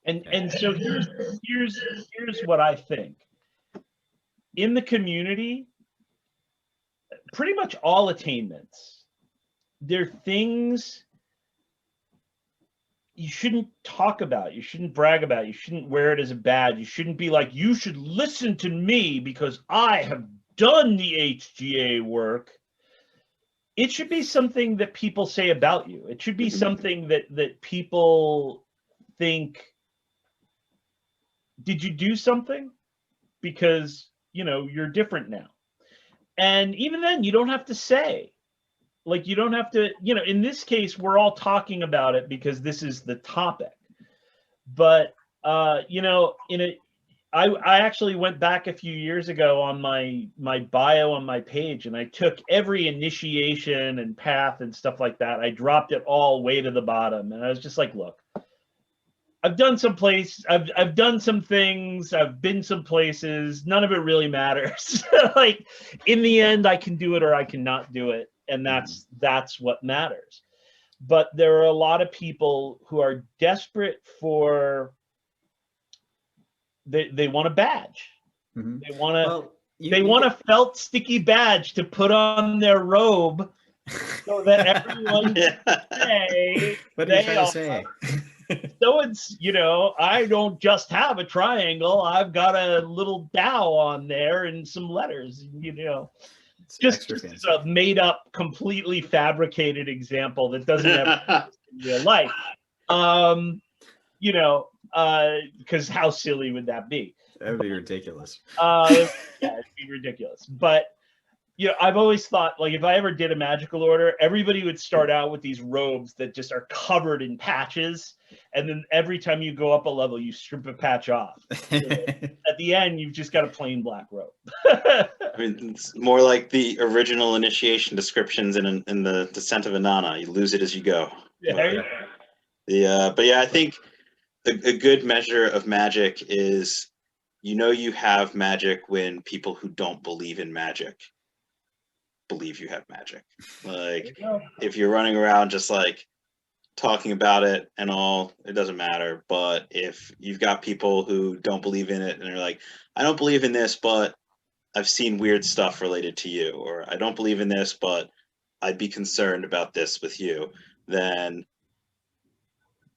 Speaker 4: And so here's what I think. In the community, pretty much all attainments, they're things you shouldn't talk about, you shouldn't brag about, you shouldn't wear it as a badge, you shouldn't be like, you should listen to me because I have done the HGA work. It should be something that people say about you. It should be something that people think, did you do something? Because, you know, you're different now. And even then, you don't have to say. Like, you don't have to, you know, in this case, we're all talking about it because this is the topic. But, you know, I actually went back a few years ago on my bio on my page, and I took every initiation and path and stuff like that. I dropped it all way to the bottom. And I was just like, look, I've done some place, I've done some things, I've been some places, none of it really matters. Like in the end, I can do it or I cannot do it. And that's what matters. But there are a lot of people who are desperate for, they want a badge. They want a felt sticky badge to put on their robe so that everyone can say,
Speaker 3: what are you trying to say?
Speaker 4: So it's, you know, I don't just have a triangle. I've got a little Tao on there and some letters, you know. It's just a made up, completely fabricated example that doesn't have in real life. You know, because how silly would that be?
Speaker 3: That would be ridiculous.
Speaker 4: Yeah, it'd be ridiculous. But you know, I've always thought, like, if I ever did a magical order, everybody would start out with these robes that just are covered in patches. And then every time you go up a level, you strip a patch off. You know, at the end, you've just got a plain black robe.
Speaker 2: I mean, it's more like the original initiation descriptions in the Descent of Inanna. You lose it as you go.
Speaker 4: Yeah.
Speaker 2: But yeah, I think a good measure of magic is, you know, you have magic when people who don't believe in magic believe you have magic. Like if you're running around just like talking about it and all, it doesn't matter. But if you've got people who don't believe in it and they're like, I don't believe in this, but I've seen weird stuff related to you, or I don't believe in this, but I'd be concerned about this with you, then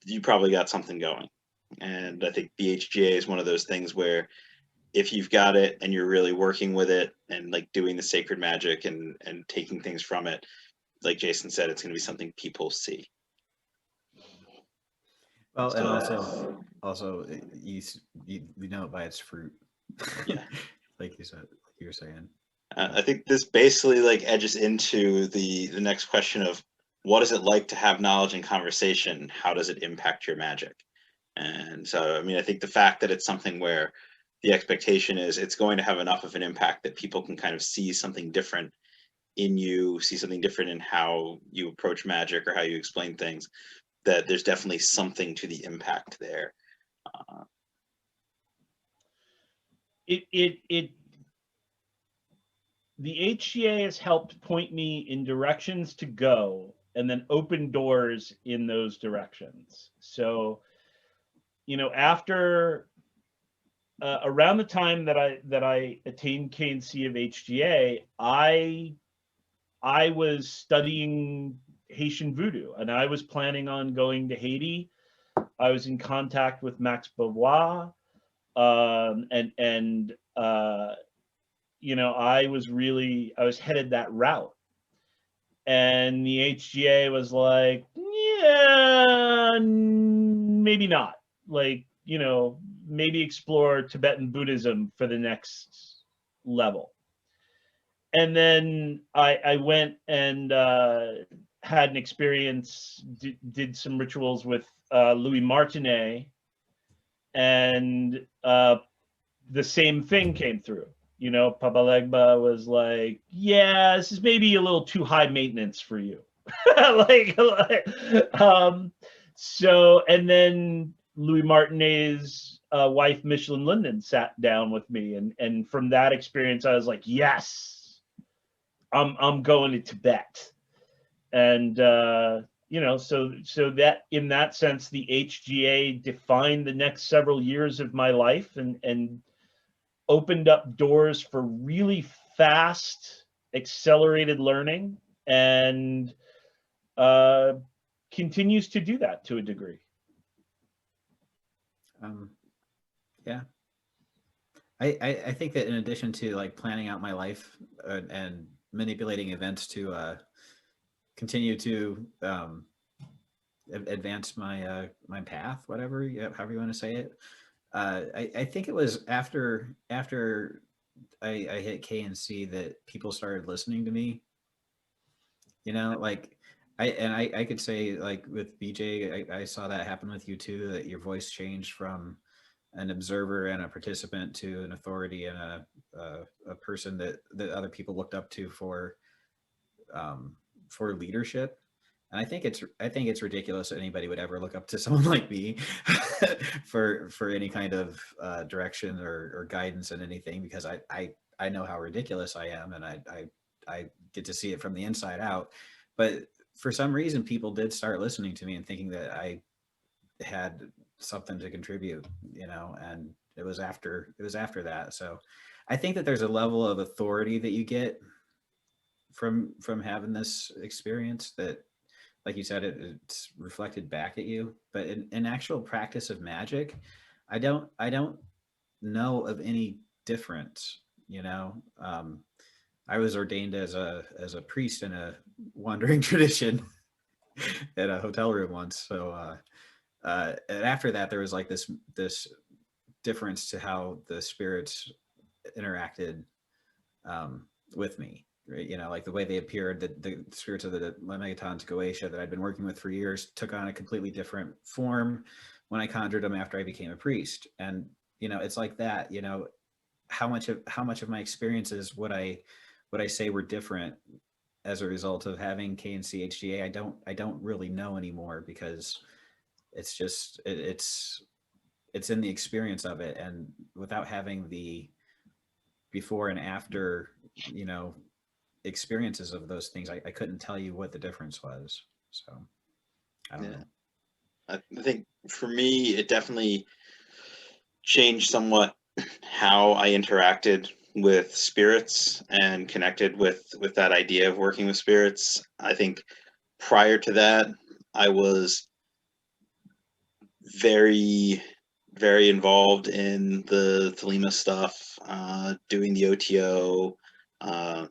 Speaker 2: you probably got something going. And I think the HGA is one of those things where if you've got it and you're really working with it and like doing the sacred magic and taking things from it, like Jason said, it's going to be something people see.
Speaker 3: Well, and also you know it by its fruit.
Speaker 2: Yeah.
Speaker 3: Like you said, like you were saying.
Speaker 2: I think this basically like edges into the next question of what is it like to have knowledge and conversation? How does it impact your magic? And so, I mean, I think the fact that it's something where the expectation is it's going to have enough of an impact that people can kind of see something different in you, see something different in how you approach magic or how you explain things, that there's definitely something to the impact there.
Speaker 4: The HGA has helped point me in directions to go and then open doors in those directions. So, after around the time that I attained KNC of HGA, I was studying Haitian voodoo, and I was planning on going to Haiti. I was in contact with Max Beauvoir, and I was headed that route. And the HGA was like, yeah, maybe not. Like, maybe explore Tibetan Buddhism for the next level. And then I went and had an experience, did some rituals with Louis Martinet, and the same thing came through. Papa Legba was like, yeah, this is maybe a little too high maintenance for you. So, and then Louis Martinet's wife, Michelin Linden, sat down with me. And from that experience, I was like, yes, I'm going to Tibet. And, so that in that sense, the HGA defined the next several years of my life and opened up doors for really fast, accelerated learning, and continues to do that to a degree.
Speaker 3: Yeah. I think that in addition to like planning out my life and manipulating events to continue to advance my my path, whatever, however you want to say it. I think it was after I hit KNC that people started listening to me. Like I could say, like with BJ, I saw that happen with you too, that your voice changed from an observer and a participant to an authority and a person that other people looked up to for leadership. And I think it's ridiculous that anybody would ever look up to someone like me for any kind of direction or guidance in anything, because I know how ridiculous I am, and I get to see it from the inside out. But for some reason, people did start listening to me and thinking that I had something to contribute, and it was after that. So I think that there's a level of authority that you get from having this experience that, like you said, it's reflected back at you. But in actual practice of magic, I don't know of any difference. I was ordained as a priest in a wandering tradition at a hotel room once. So and after that, there was like this difference to how the spirits interacted with me. Right? Like the way they appeared, the spirits of the Megatons Goetia that I'd been working with for years took on a completely different form when I conjured them after I became a priest. And it's like that. How much of my experiences would I say were different as a result of having KNC HGA? I don't really know anymore, because it's just it's in the experience of it, and without having the before and after experiences of those things, I couldn't tell you what the difference was. So I don't know.
Speaker 2: I think for me, it definitely changed somewhat how I interacted with spirits and connected with that idea of working with spirits. I think prior to that, I was very, very involved in the Thelema stuff, doing the OTO. I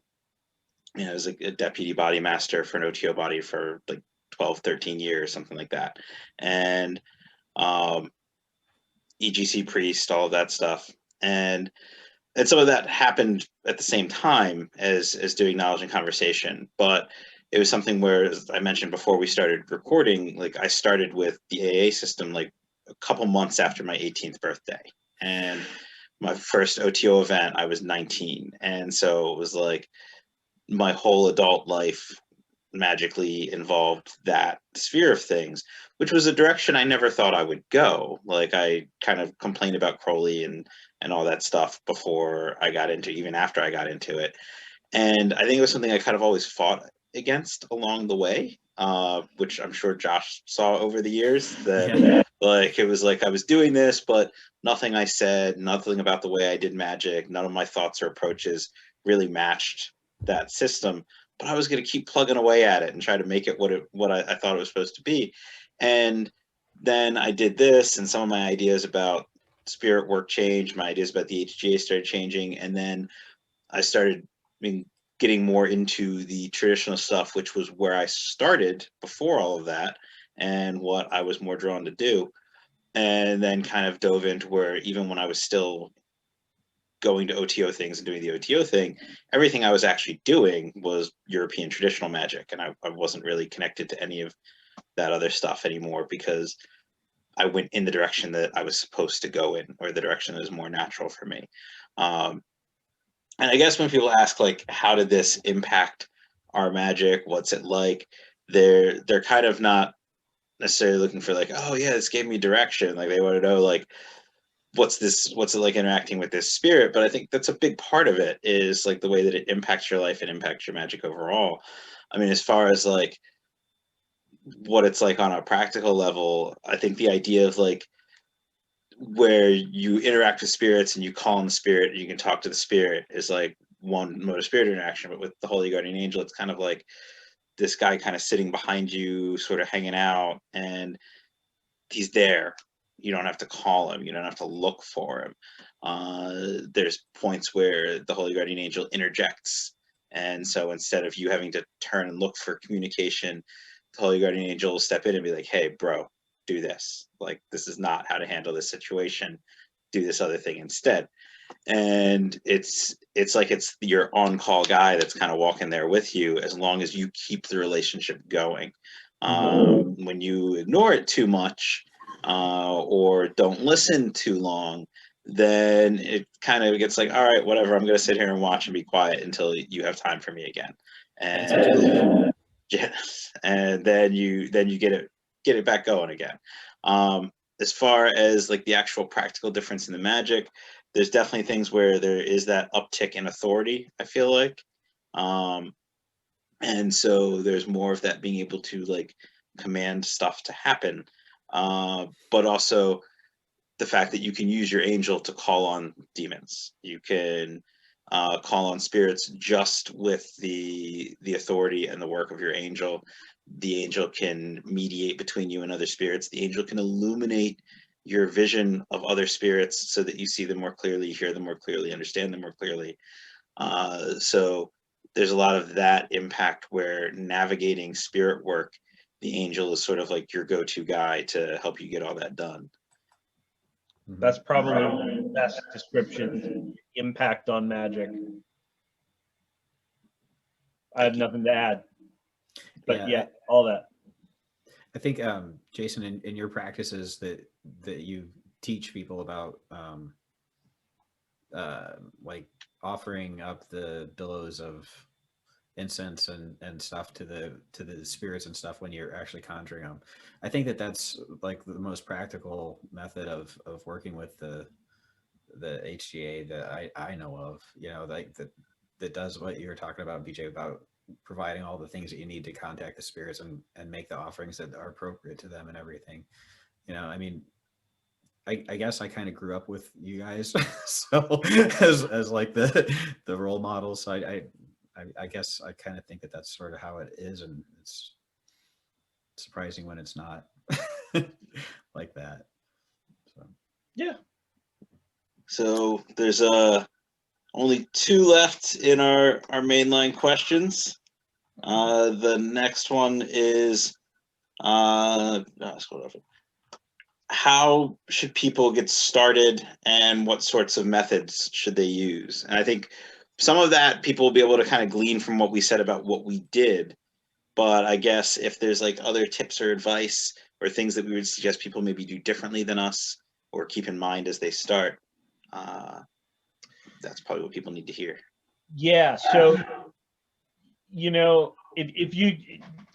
Speaker 2: was a deputy body master for an OTO body for like 12, 13 years, something like that. And EGC priest, all of that stuff. And some of that happened at the same time as doing knowledge and conversation. But it was something where, as I mentioned before we started recording, like I started with the AA system like a couple months after my 18th birthday. And my first OTO event, I was 19. And so it was like my whole adult life magically involved that sphere of things, which was a direction I never thought I would go. Like I kind of complained about Crowley and all that stuff before I got into, even after I got into it. And I think it was something I kind of always fought against along the way, which I'm sure Josh saw over the years. That like it was like I was doing this, but nothing I said, nothing about the way I did magic, none of my thoughts or approaches really matched that system. But I was going to keep plugging away at it and try to make it what I thought it was supposed to be. And then I did this, and some of my ideas about spirit work changed. My ideas about the HGA started changing, and then I started getting more into the traditional stuff, which was where I started before all of that and what I was more drawn to do. And then kind of dove into where, even when I was still going to OTO things and doing the OTO thing, everything I was actually doing was European traditional magic. And I wasn't really connected to any of that other stuff anymore because I went in the direction that I was supposed to go in, or the direction that was more natural for me. And I guess when people ask, like, how did this impact our magic? What's it like? They're kind of not necessarily looking for like, oh yeah, this gave me direction. Like they want to know like, what's it like interacting with this spirit? But I think that's a big part of it, is like the way that it impacts your life and impacts your magic overall. I mean, as far as like what it's like on a practical level, I think the idea of like where you interact with spirits and you call on the spirit and you can talk to the spirit is like one mode of spirit interaction. But with the Holy Guardian Angel, it's kind of like this guy kind of sitting behind you, sort of hanging out, and he's there. You don't have to call him. You don't have to look for him. There's points where the Holy Guardian Angel interjects. And so instead of you having to turn and look for communication, the Holy Guardian Angel will step in and be like, hey, bro, do this. Like, this is not how to handle this situation. Do this other thing instead. And it's like it's your on-call guy that's kind of walking there with you, as long as you keep the relationship going. When you ignore it too much, or don't listen too long, then it kind of gets like, all right, whatever, I'm going to sit here and watch and be quiet until you have time for me again. And yes, and then you get it back going again. As far as like the actual practical difference in the magic, there's definitely things where there is that uptick in authority, I feel like. And so there's more of that being able to like command stuff to happen. But also the fact that you can use your angel to call on demons. You can call on spirits just with the authority and the work of your angel. The angel can mediate between you and other spirits. The angel can illuminate your vision of other spirits so that you see them more clearly, hear them more clearly, understand them more clearly. So there's a lot of that impact where navigating spirit work, the angel is sort of like your go-to guy to help you get all that done.
Speaker 4: That's probably the best description, impact on magic. I have nothing to add. But yeah, all that.
Speaker 3: I think, Jason, in your practices that you teach people about, like offering up the billows of incense and stuff to the spirits and stuff when you're actually conjuring them, I think that's like the most practical method of working with the HGA that I know of. You know, like that does what you were talking about, BJ, about providing all the things that you need to contact the spirits and make the offerings that are appropriate to them and everything. You know, I mean, I guess I kind of grew up with you guys, so as like the role models. So I guess I kind of think that's sort of how it is, and it's surprising when it's not like that. So
Speaker 4: yeah.
Speaker 2: So there's only 2 left in our mainline questions. The next one is how should people get started and what sorts of methods should they use? And I think some of that people will be able to kind of glean from what we said about what we did. But I guess if there's like other tips or advice or things that we would suggest people maybe do differently than us or keep in mind as they start, that's probably what people need to hear.
Speaker 4: Yeah. So, you know, if you,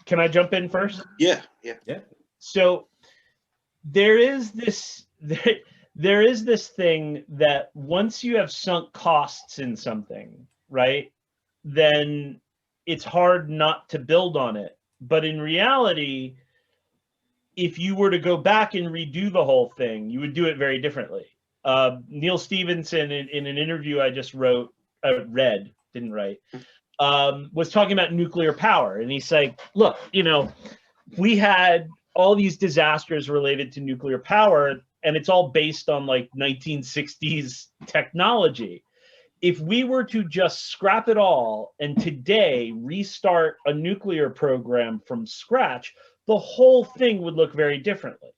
Speaker 4: can I jump in first?
Speaker 2: Yeah.
Speaker 4: So there is this there is this thing that once you have sunk costs in something, right, then it's hard not to build on it. But in reality, if you were to go back and redo the whole thing, you would do it very differently. Neil Stephenson, in an interview I just read, didn't write, was talking about nuclear power. And he's like, look, you know, we had all these disasters related to nuclear power, and it's all based on like 1960s technology. If we were to just scrap it all and today restart a nuclear program from scratch, the whole thing would look very differently.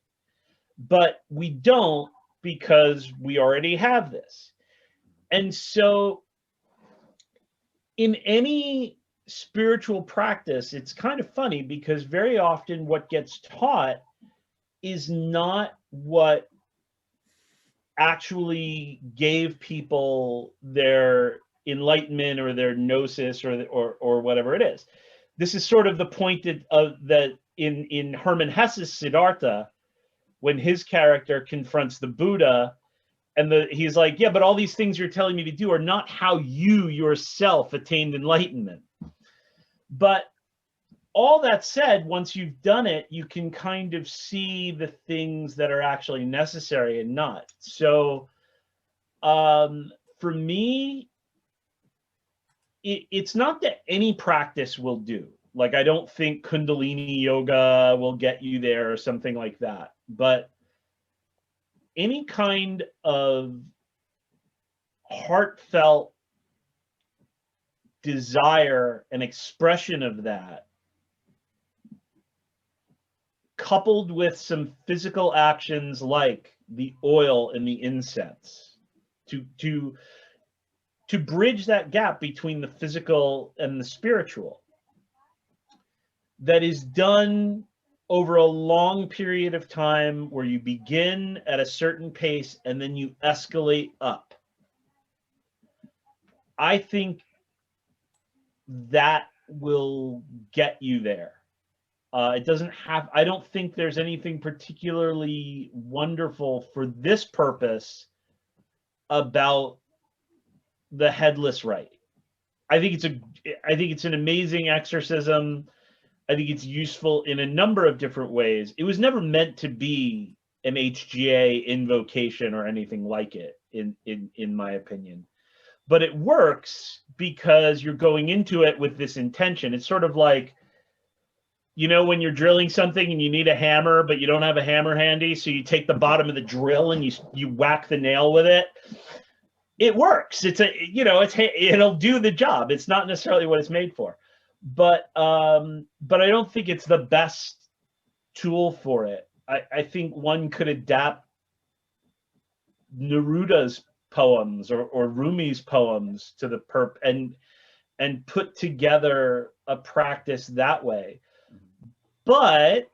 Speaker 4: But we don't, because we already have this. And so in any spiritual practice, it's kind of funny because very often what gets taught is not what actually gave people their enlightenment or their gnosis or whatever it is. This is sort of the point that in Hermann Hesse's Siddhartha, when his character confronts the Buddha, and he's like, yeah, but all these things you're telling me to do are not how you yourself attained enlightenment. But all that said, once you've done it, you can kind of see the things that are actually necessary and not. So for me, it's not that any practice will do. Like, I don't think Kundalini yoga will get you there or something like that. But any kind of heartfelt desire and expression of that, coupled with some physical actions like the oil and the incense, to bridge that gap between the physical and the spiritual, that is done over a long period of time, where you begin at a certain pace and then you escalate up. I think that will get you there. It doesn't have, I don't think there's anything particularly wonderful for this purpose about the headless rite. I think it's an amazing exorcism. I think it's useful in a number of different ways. It was never meant to be an HGA invocation or anything like it, in my opinion. But it works because you're going into it with this intention. It's sort of like, you know, when you're drilling something and you need a hammer, but you don't have a hammer handy, so you take the bottom of the drill and you whack the nail with it. It works. It'll do the job. It's not necessarily what it's made for, but I don't think it's the best tool for it. I think one could adapt Neruda's poems or Rumi's poems to the and put together a practice that way. But,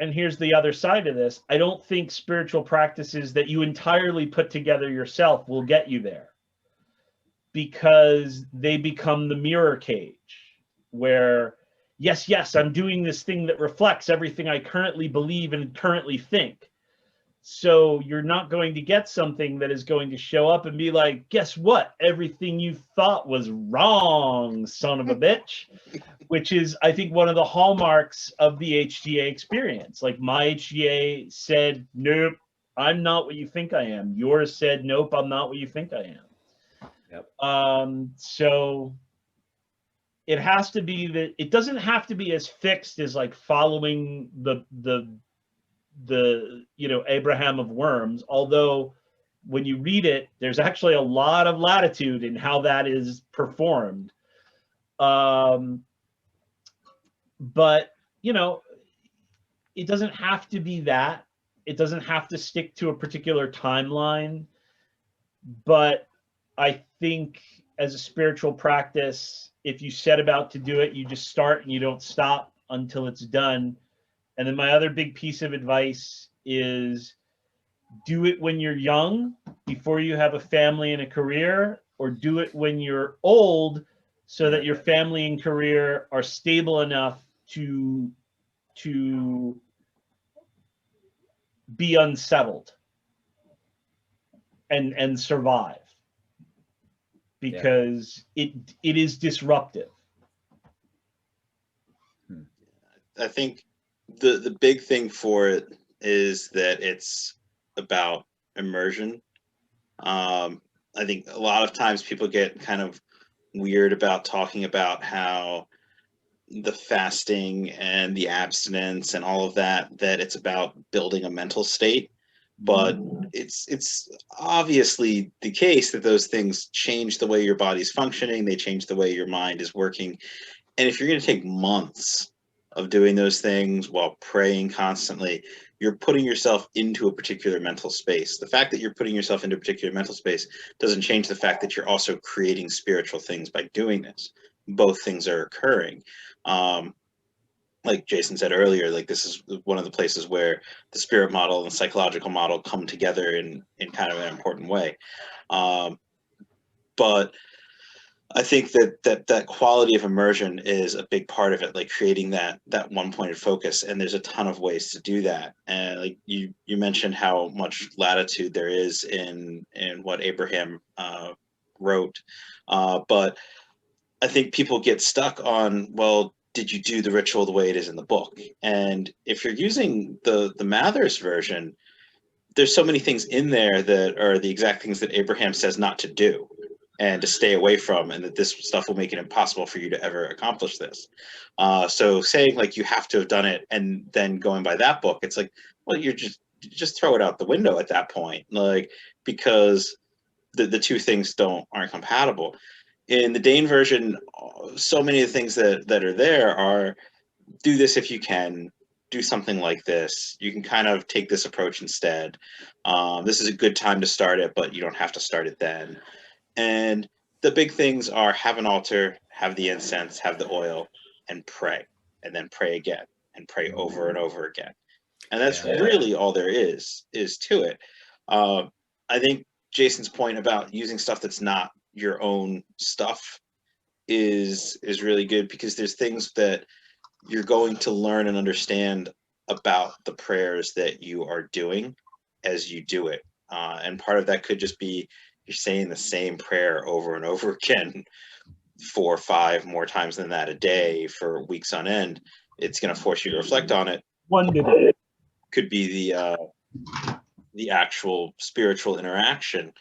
Speaker 4: and here's the other side of this, I don't think spiritual practices that you entirely put together yourself will get you there, because they become the mirror cage where, yes, I'm doing this thing that reflects everything I currently believe and currently think. So you're not going to get something that is going to show up and be like, guess what? Everything you thought was wrong, son of a bitch. Which is, I think, one of the hallmarks of the HGA experience. Like, my HGA said, nope, I'm not what you think I am. Yours said, nope, I'm not what you think I am.
Speaker 2: Yep.
Speaker 4: So it has to be that, it doesn't have to be as fixed as like following the Abraham of Worms, although when you read it, there's actually a lot of latitude in how that is performed. But, it doesn't have to be that. It doesn't have to stick to a particular timeline. But I think as a spiritual practice, if you set about to do it, you just start and you don't stop. until it's done. And then my other big piece of advice is do it when you're young, before you have a family and a career, or do it when you're old so that your family and career are stable enough to be unsettled and survive, because it is disruptive.
Speaker 2: I think the big thing for it is that it's about immersion. I think a lot of times people get kind of weird about talking about how the fasting and the abstinence and all of that it's about building a mental state, but it's obviously the case that those things change the way your body's functioning, they change the way your mind is working. And if you're going to take months of doing those things while praying constantly, you're putting yourself into a particular mental space. The fact that you're putting yourself into a particular mental space doesn't change the fact that you're also creating spiritual things by doing this. Both things are occurring. Like Jason said earlier, like this is one of the places where the spirit model and the psychological model come together in kind of an important way. But I think that quality of immersion is a big part of it, like creating that one pointed focus. And there's a ton of ways to do that. And like you mentioned how much latitude there is in what Abraham wrote, but I think people get stuck on, well, did you do the ritual the way it is in the book? And if you're using the Mathers version, there's so many things in there that are the exact things that Abraham says not to do and to stay away from, and that this stuff will make it impossible for you to ever accomplish this. So saying like you have to have done it and then going by that book, it's like, well, you just throw it out the window at that point, like, because the two things aren't compatible. In the Dane version, so many of the things that are there are do this if you can, do something like this. You can kind of take this approach instead. This is a good time to start it, but you don't have to start it then. And the big things are have an altar, have the incense, have the oil, and pray. And then pray again, and pray over and over again. And that's really all there is to it. I think Jason's point about using stuff that's not your own stuff is really good, because there's things that you're going to learn and understand about the prayers that you are doing as you do it. And part of that could just be you're saying the same prayer over and over again 4 or 5 more times than that a day for weeks on end. It's going to force you to reflect on it.
Speaker 4: One day
Speaker 2: could be the actual spiritual interaction.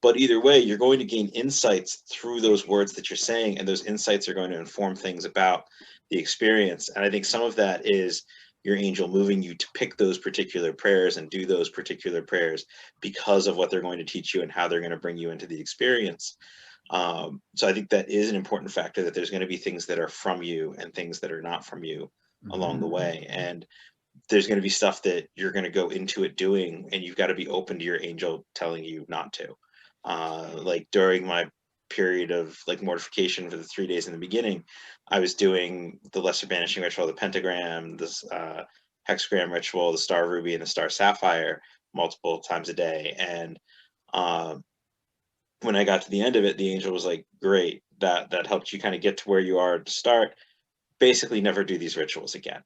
Speaker 2: But either way, you're going to gain insights through those words that you're saying, and those insights are going to inform things about the experience. And I think some of that is your angel moving you to pick those particular prayers and do those particular prayers because of what they're going to teach you and how they're going to bring you into the experience. So I think that is an important factor, that there's going to be things that are from you and things that are not from you along the way. And there's going to be stuff that you're going to go into it doing, and you've got to be open to your angel telling you not to. Like during my period of like mortification for the 3 days in the beginning, I was doing the lesser banishing ritual, the pentagram, this hexagram ritual, the star ruby and the star sapphire multiple times a day. And when I got to the end of it, the angel was like, great, that helped you kind of get to where you are to start. Basically never do these rituals again.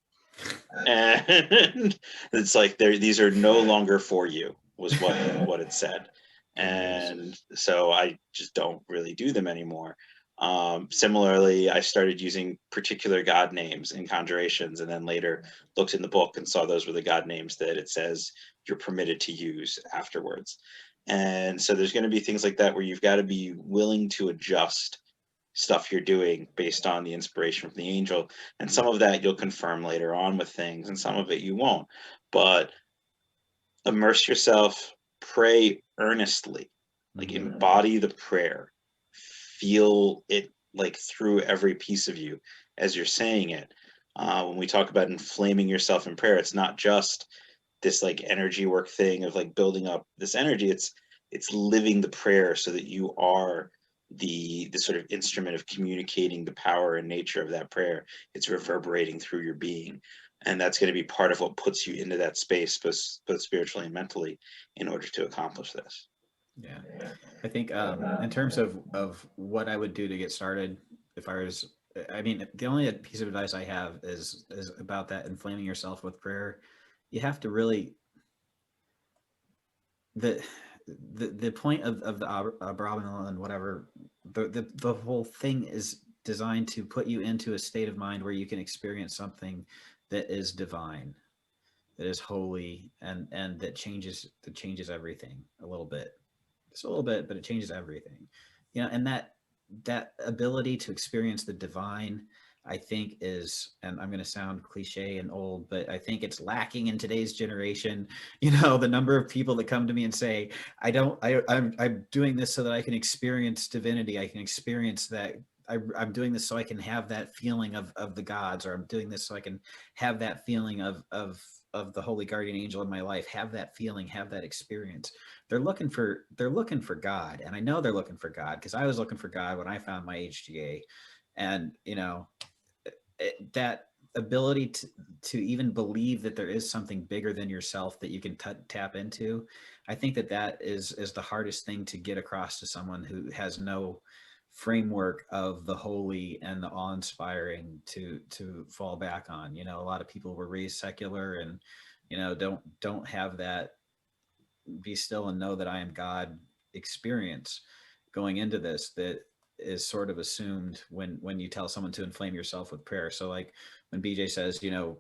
Speaker 2: And it's like these are no longer for you, was what it said. And so I just don't really do them anymore. Similarly, I started using particular god names in conjurations, and then later looked in the book and saw those were the god names that it says you're permitted to use afterwards. And so there's going to be things like that where you've got to be willing to adjust stuff you're doing based on the inspiration from the angel. And some of that you'll confirm later on with things, and some of it you won't. But immerse yourself, pray earnestly, like embody the prayer, feel it like through every piece of you as you're saying it. When we talk about inflaming yourself in prayer, it's not just this like energy work thing of like building up this energy. It's living the prayer so that you are the sort of instrument of communicating the power and nature of that prayer. It's reverberating through your being, and that's going to be part of what puts you into that space, both spiritually and mentally, in order to accomplish this.
Speaker 3: Yeah, I think in terms of what I would do to get started, if I was, I mean, the only piece of advice I have is about that inflaming yourself with prayer. You have to really the the point of the Abramelin and whatever, the whole thing is designed to put you into a state of mind where you can experience something that is divine, that is holy, and that changes everything a little bit, just a little bit, but it changes everything. You know, and that ability to experience the divine, I think is, and I'm going to sound cliche and old, but I think it's lacking in today's generation. You know, the number of people that come to me and say, I'm doing this so that I can experience divinity. I can experience that. I'm doing this so I can have that feeling of the gods, or I'm doing this so I can have that feeling of the holy guardian angel in my life, have that feeling, have that experience. They're looking for God. And I know they're looking for God because I was looking for God when I found my HGA. And, you know, that ability to even believe that there is something bigger than yourself that you can tap into, I think that is the hardest thing to get across to someone who has no framework of the holy and the awe-inspiring to fall back on. You know, a lot of people were raised secular and, you know, don't have that be still and know that I am God experience going into this, that is sort of assumed when you tell someone to inflame yourself with prayer. So like when BJ says, you know,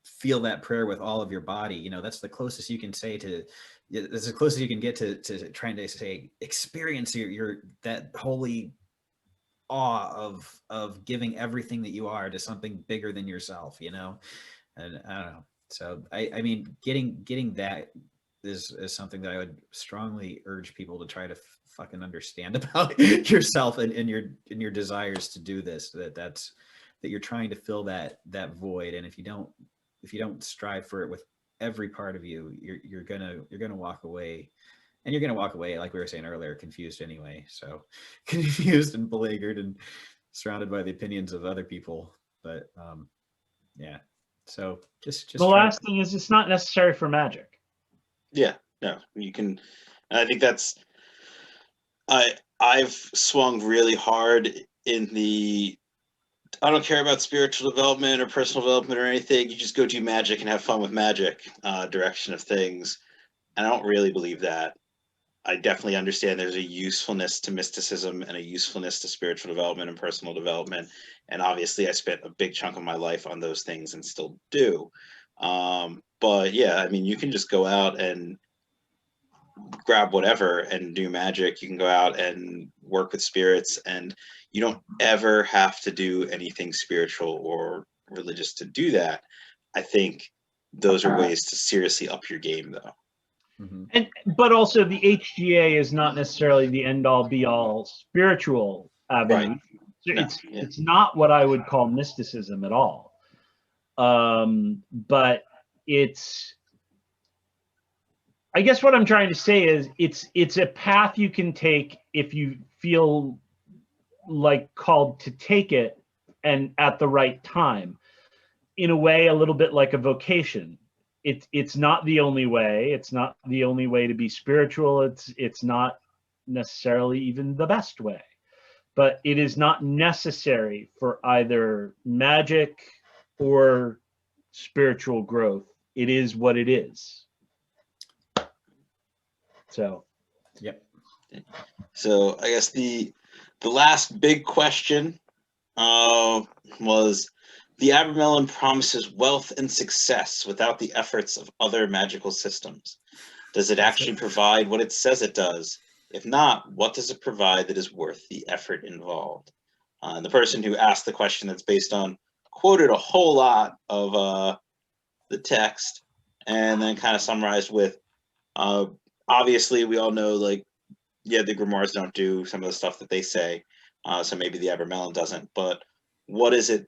Speaker 3: feel that prayer with all of your body, you know, that's the closest you can say to, that's the closest you can get to trying to say, experience your that holy awe of giving everything that you are to something bigger than yourself, you know. And I don't know. So I mean, getting that is something that I would strongly urge people to try to fucking understand about yourself and your desires to do this. That you're trying to fill that void, and if you don't strive for it with every part of you, you're gonna walk away. And you're going to walk away, like we were saying earlier, confused anyway. So confused and beleaguered and surrounded by the opinions of other people. But yeah. So just
Speaker 4: the last thing is, it's not necessary for magic.
Speaker 2: Yeah, no, you can. I think that's, I've swung really hard in the, I don't care about spiritual development or personal development or anything. You just go do magic and have fun with magic direction of things. And I don't really believe that. I definitely understand there's a usefulness to mysticism and a usefulness to spiritual development and personal development. And obviously I spent a big chunk of my life on those things and still do. But yeah, I mean, you can just go out and grab whatever and do magic. You can go out and work with spirits, and you don't ever have to do anything spiritual or religious to do that. I think those are ways to seriously up your game, though.
Speaker 3: Mm-hmm.
Speaker 4: But also the HGA is not necessarily the end all be all spiritual avenue.
Speaker 2: Right.
Speaker 4: It's not what I would call mysticism at all. But it's, I guess what I'm trying to say is it's a path you can take if you feel like called to take it, and at the right time. In a way, a little bit like a vocation. It's not the only way. It's not the only way to be spiritual. It's not necessarily even the best way, but it is not necessary for either magic or spiritual growth. It is what it is. So,
Speaker 3: yep.
Speaker 2: So I guess the last big question was, the Abramelin promises wealth and success without the efforts of other magical systems. Does it actually provide what it says it does? If not, what does it provide that is worth the effort involved? And the person who asked the question, that's based on, quoted a whole lot of the text, and then kind of summarized with, obviously we all know, like, yeah, the grimoires don't do some of the stuff that they say, so maybe the Abramelin doesn't, but what is it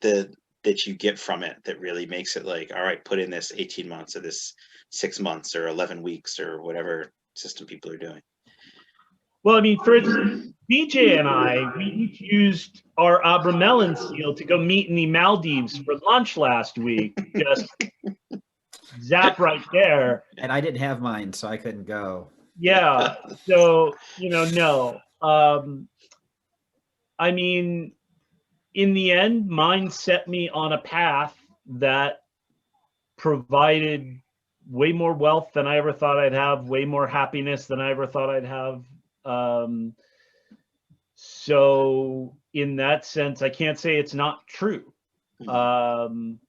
Speaker 2: that you get from it that really makes it like, all right, put in this 18 months or this 6 months or 11 weeks or whatever system people are doing?
Speaker 4: Well, I mean, for instance, BJ and I, we each used our Abramelin seal to go meet in the Maldives for lunch last week. Just zap right there.
Speaker 3: And I didn't have mine, so I couldn't go.
Speaker 4: Yeah. So, no. I mean, in the end, mine set me on a path that provided way more wealth than I ever thought I'd have, way more happiness than I ever thought I'd have. So in that sense, I can't say it's not true. I am,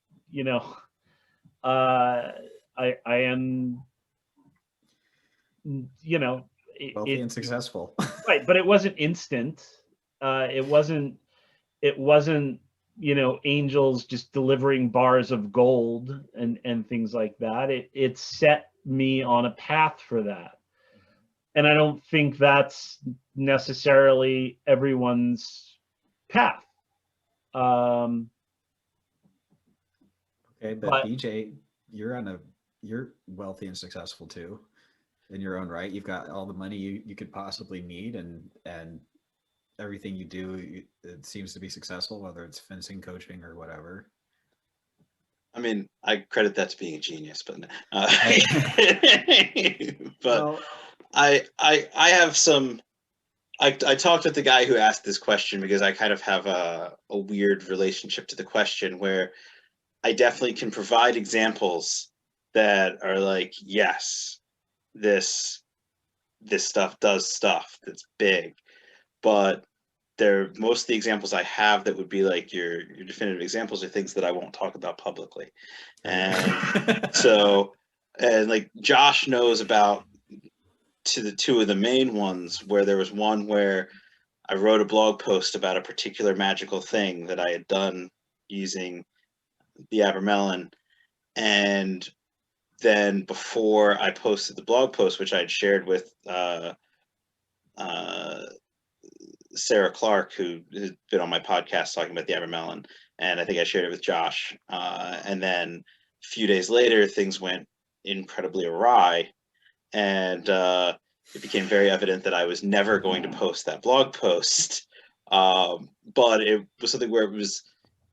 Speaker 3: Wealthy and successful.
Speaker 4: Right, but it wasn't instant. It wasn't, angels just delivering bars of gold and things like that. It set me on a path for that. And I don't think that's necessarily everyone's path.
Speaker 3: Okay, but BJ, you're wealthy and successful too, in your own right. You've got all the money you could possibly need, and everything you do, it seems to be successful, whether it's fencing, coaching, or whatever.
Speaker 2: I mean, I credit that to being a genius, but
Speaker 3: Well,
Speaker 2: I have some. I talked with the guy who asked this question because I kind of have a weird relationship to the question where I definitely can provide examples that are like, yes, this stuff does stuff that's big, but most of the examples I have that would be like your definitive examples are things that I won't talk about publicly. And so, and like Josh knows about the two of the main ones, where there was one where I wrote a blog post about a particular magical thing that I had done using the Abramelin, and then before I posted the blog post, which I had shared with Sarah Clark, who has been on my podcast talking about the Abramelin, and I think I shared it with Josh. And then a few days later, things went incredibly awry, and it became very evident that I was never going to post that blog post. But it was something where it was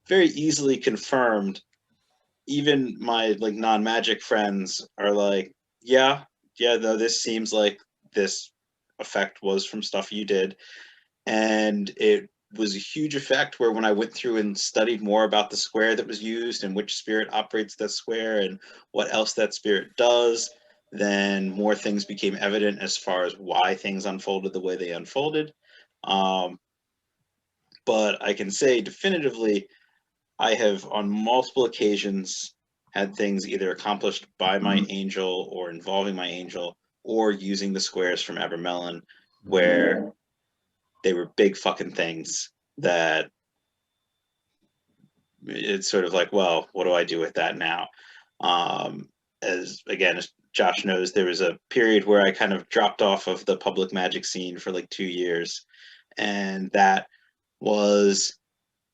Speaker 2: very easily confirmed. Even my like non-magic friends are like, yeah, no, this seems like this effect was from stuff you did. And it was a huge effect where when I went through and studied more about the square that was used and which spirit operates that square and what else that spirit does, then more things became evident as far as why things unfolded the way they unfolded. But I can say definitively, I have on multiple occasions had things either accomplished by my angel or involving my angel or using the squares from Abramelin where they were big fucking things that it's sort of like, well, what do I do with that now? As Josh knows, there was a period where I kind of dropped off of the public magic scene for like 2 years. And that was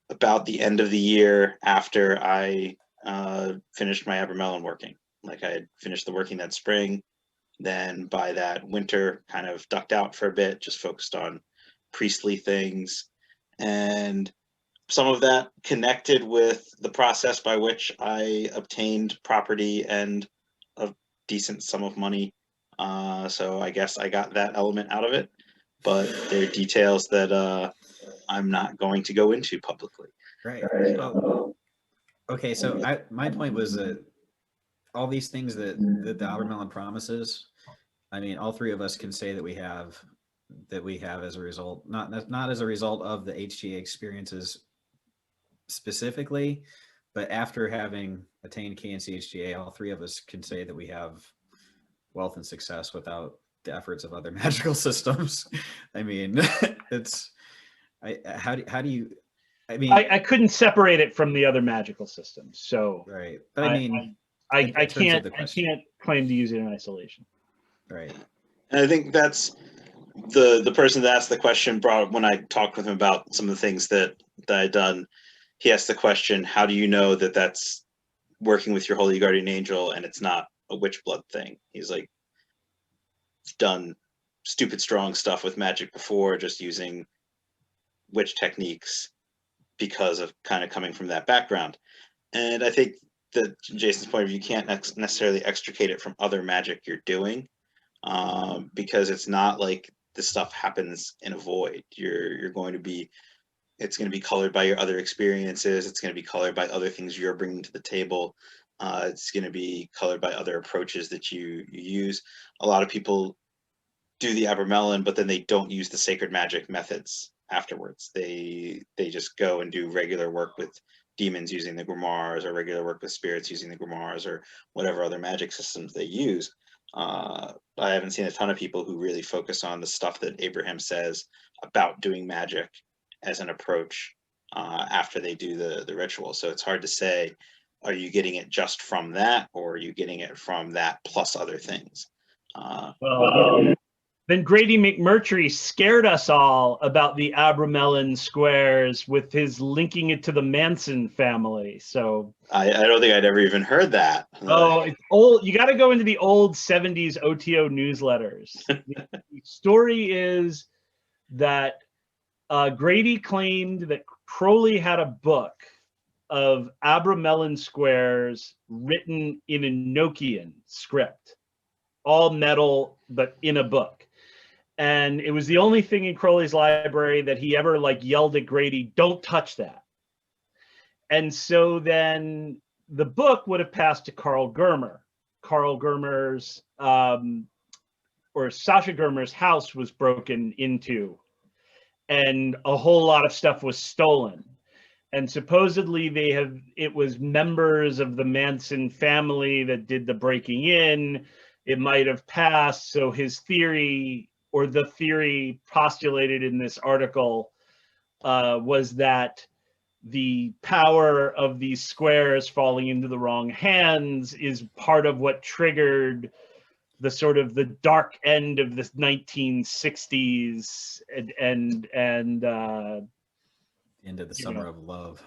Speaker 2: about the end of the year after I finished my Abramelin working. Like I had finished the working that spring. Then by that winter, kind of ducked out for a bit, just focused on priestly things. And some of that connected with the process by which I obtained property and a decent sum of money. So I guess I got that element out of it, but there are details that I'm not going to go into publicly.
Speaker 3: Right. Okay, so my point was that all these things that the Abramelin promises, I mean, all three of us can say that we have as a result, not as a result of the HGA experiences specifically, but after having attained KNC HGA, all three of us can say that we have wealth and success without the efforts of other magical systems. I mean, how do you? I mean,
Speaker 4: I couldn't separate it from the other magical systems. So
Speaker 3: right, but I mean,
Speaker 4: I can't claim to use it in isolation.
Speaker 3: Right.
Speaker 2: And I think that's the person that asked the question brought when I talked with him about some of the things that I'd done. He asked the question, how do you know that that's working with your holy guardian angel and it's not a witch blood thing? He's like, done stupid strong stuff with magic before, just using witch techniques because of kind of coming from that background. And I think that Jason's point of view, you can't necessarily extricate it from other magic you're doing, because it's not like this stuff happens in a void. You're going to be, it's going to be colored by your other experiences. It's going to be colored by other things you're bringing to the table. It's going to be colored by other approaches that you use. A lot of people do the Abramelin, but then they don't use the sacred magic methods afterwards. They just go and do regular work with demons using the grimoires, or regular work with spirits using the grimoires, or whatever other magic systems they use. I haven't seen a ton of people who really focus on the stuff that Abraham says about doing magic as an approach after they do the ritual. So it's hard to say, are you getting it just from that, or are you getting it from that plus other things?
Speaker 4: Then Grady McMurtry scared us all about the Abramelin squares with his linking it to the Manson family. So
Speaker 2: I don't think I'd ever even heard that.
Speaker 4: Oh, it's old. You got to go into the old 70s OTO newsletters. The story is that Grady claimed that Crowley had a book of Abramelin squares written in Enochian script, all metal, but in a book. And it was the only thing in Crowley's library that he ever like yelled at Grady, "Don't touch that." And so then the book would have passed to Carl Germer. Carl Germer's or Sasha Germer's house was broken into, and a whole lot of stuff was stolen. And supposedly it was members of the Manson family that did the breaking in. It might have passed. So his theory, or the theory postulated in this article, was that the power of these squares falling into the wrong hands is part of what triggered the sort of the dark end of the 1960s and
Speaker 3: End of the summer of love.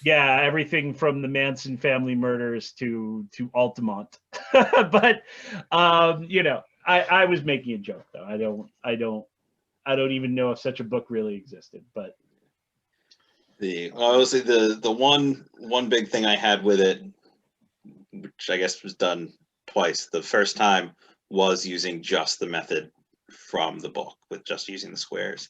Speaker 4: Yeah, everything from the Manson family murders to Altamont. But I was making a joke though. I don't even know if such a book really existed, but
Speaker 2: obviously the one big thing I had with it, which I guess was done twice. The first time was using just the method from the book, with just using the squares.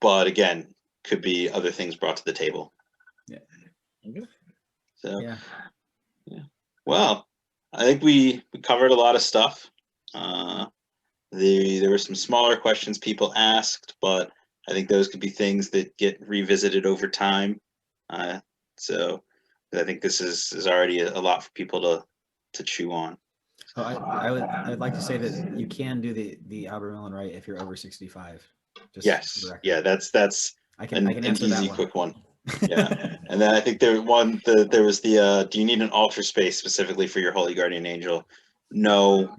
Speaker 2: But again, could be other things brought to the table.
Speaker 3: Yeah.
Speaker 2: So
Speaker 3: yeah.
Speaker 2: Well, I think we covered a lot of stuff. There were some smaller questions people asked, but I think those could be things that get revisited over time. So I think this is already a lot for people to chew on.
Speaker 3: Oh, I'd like to say that you can do the Abramelin right if you're over 65.
Speaker 2: Yes, yeah, that's
Speaker 3: I can answer
Speaker 2: easy,
Speaker 3: that
Speaker 2: quick one. Yeah, and then I think there was the do you need an altar space specifically for your Holy Guardian Angel? No,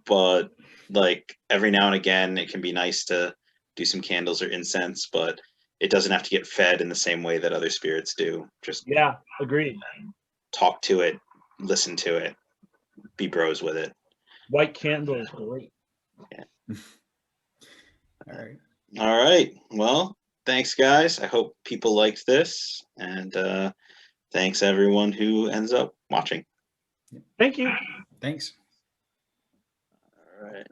Speaker 2: but like every now and again, it can be nice to do some candles or incense, but it doesn't have to get fed in the same way that other spirits do. Just
Speaker 4: agreed.
Speaker 2: Talk to it, listen to it, be bros with it.
Speaker 4: White candle is great.
Speaker 2: Yeah.
Speaker 3: All
Speaker 2: right. Well, thanks, guys. I hope people liked this, and thanks everyone who ends up watching.
Speaker 4: Thank you.
Speaker 3: Thanks.
Speaker 2: All right.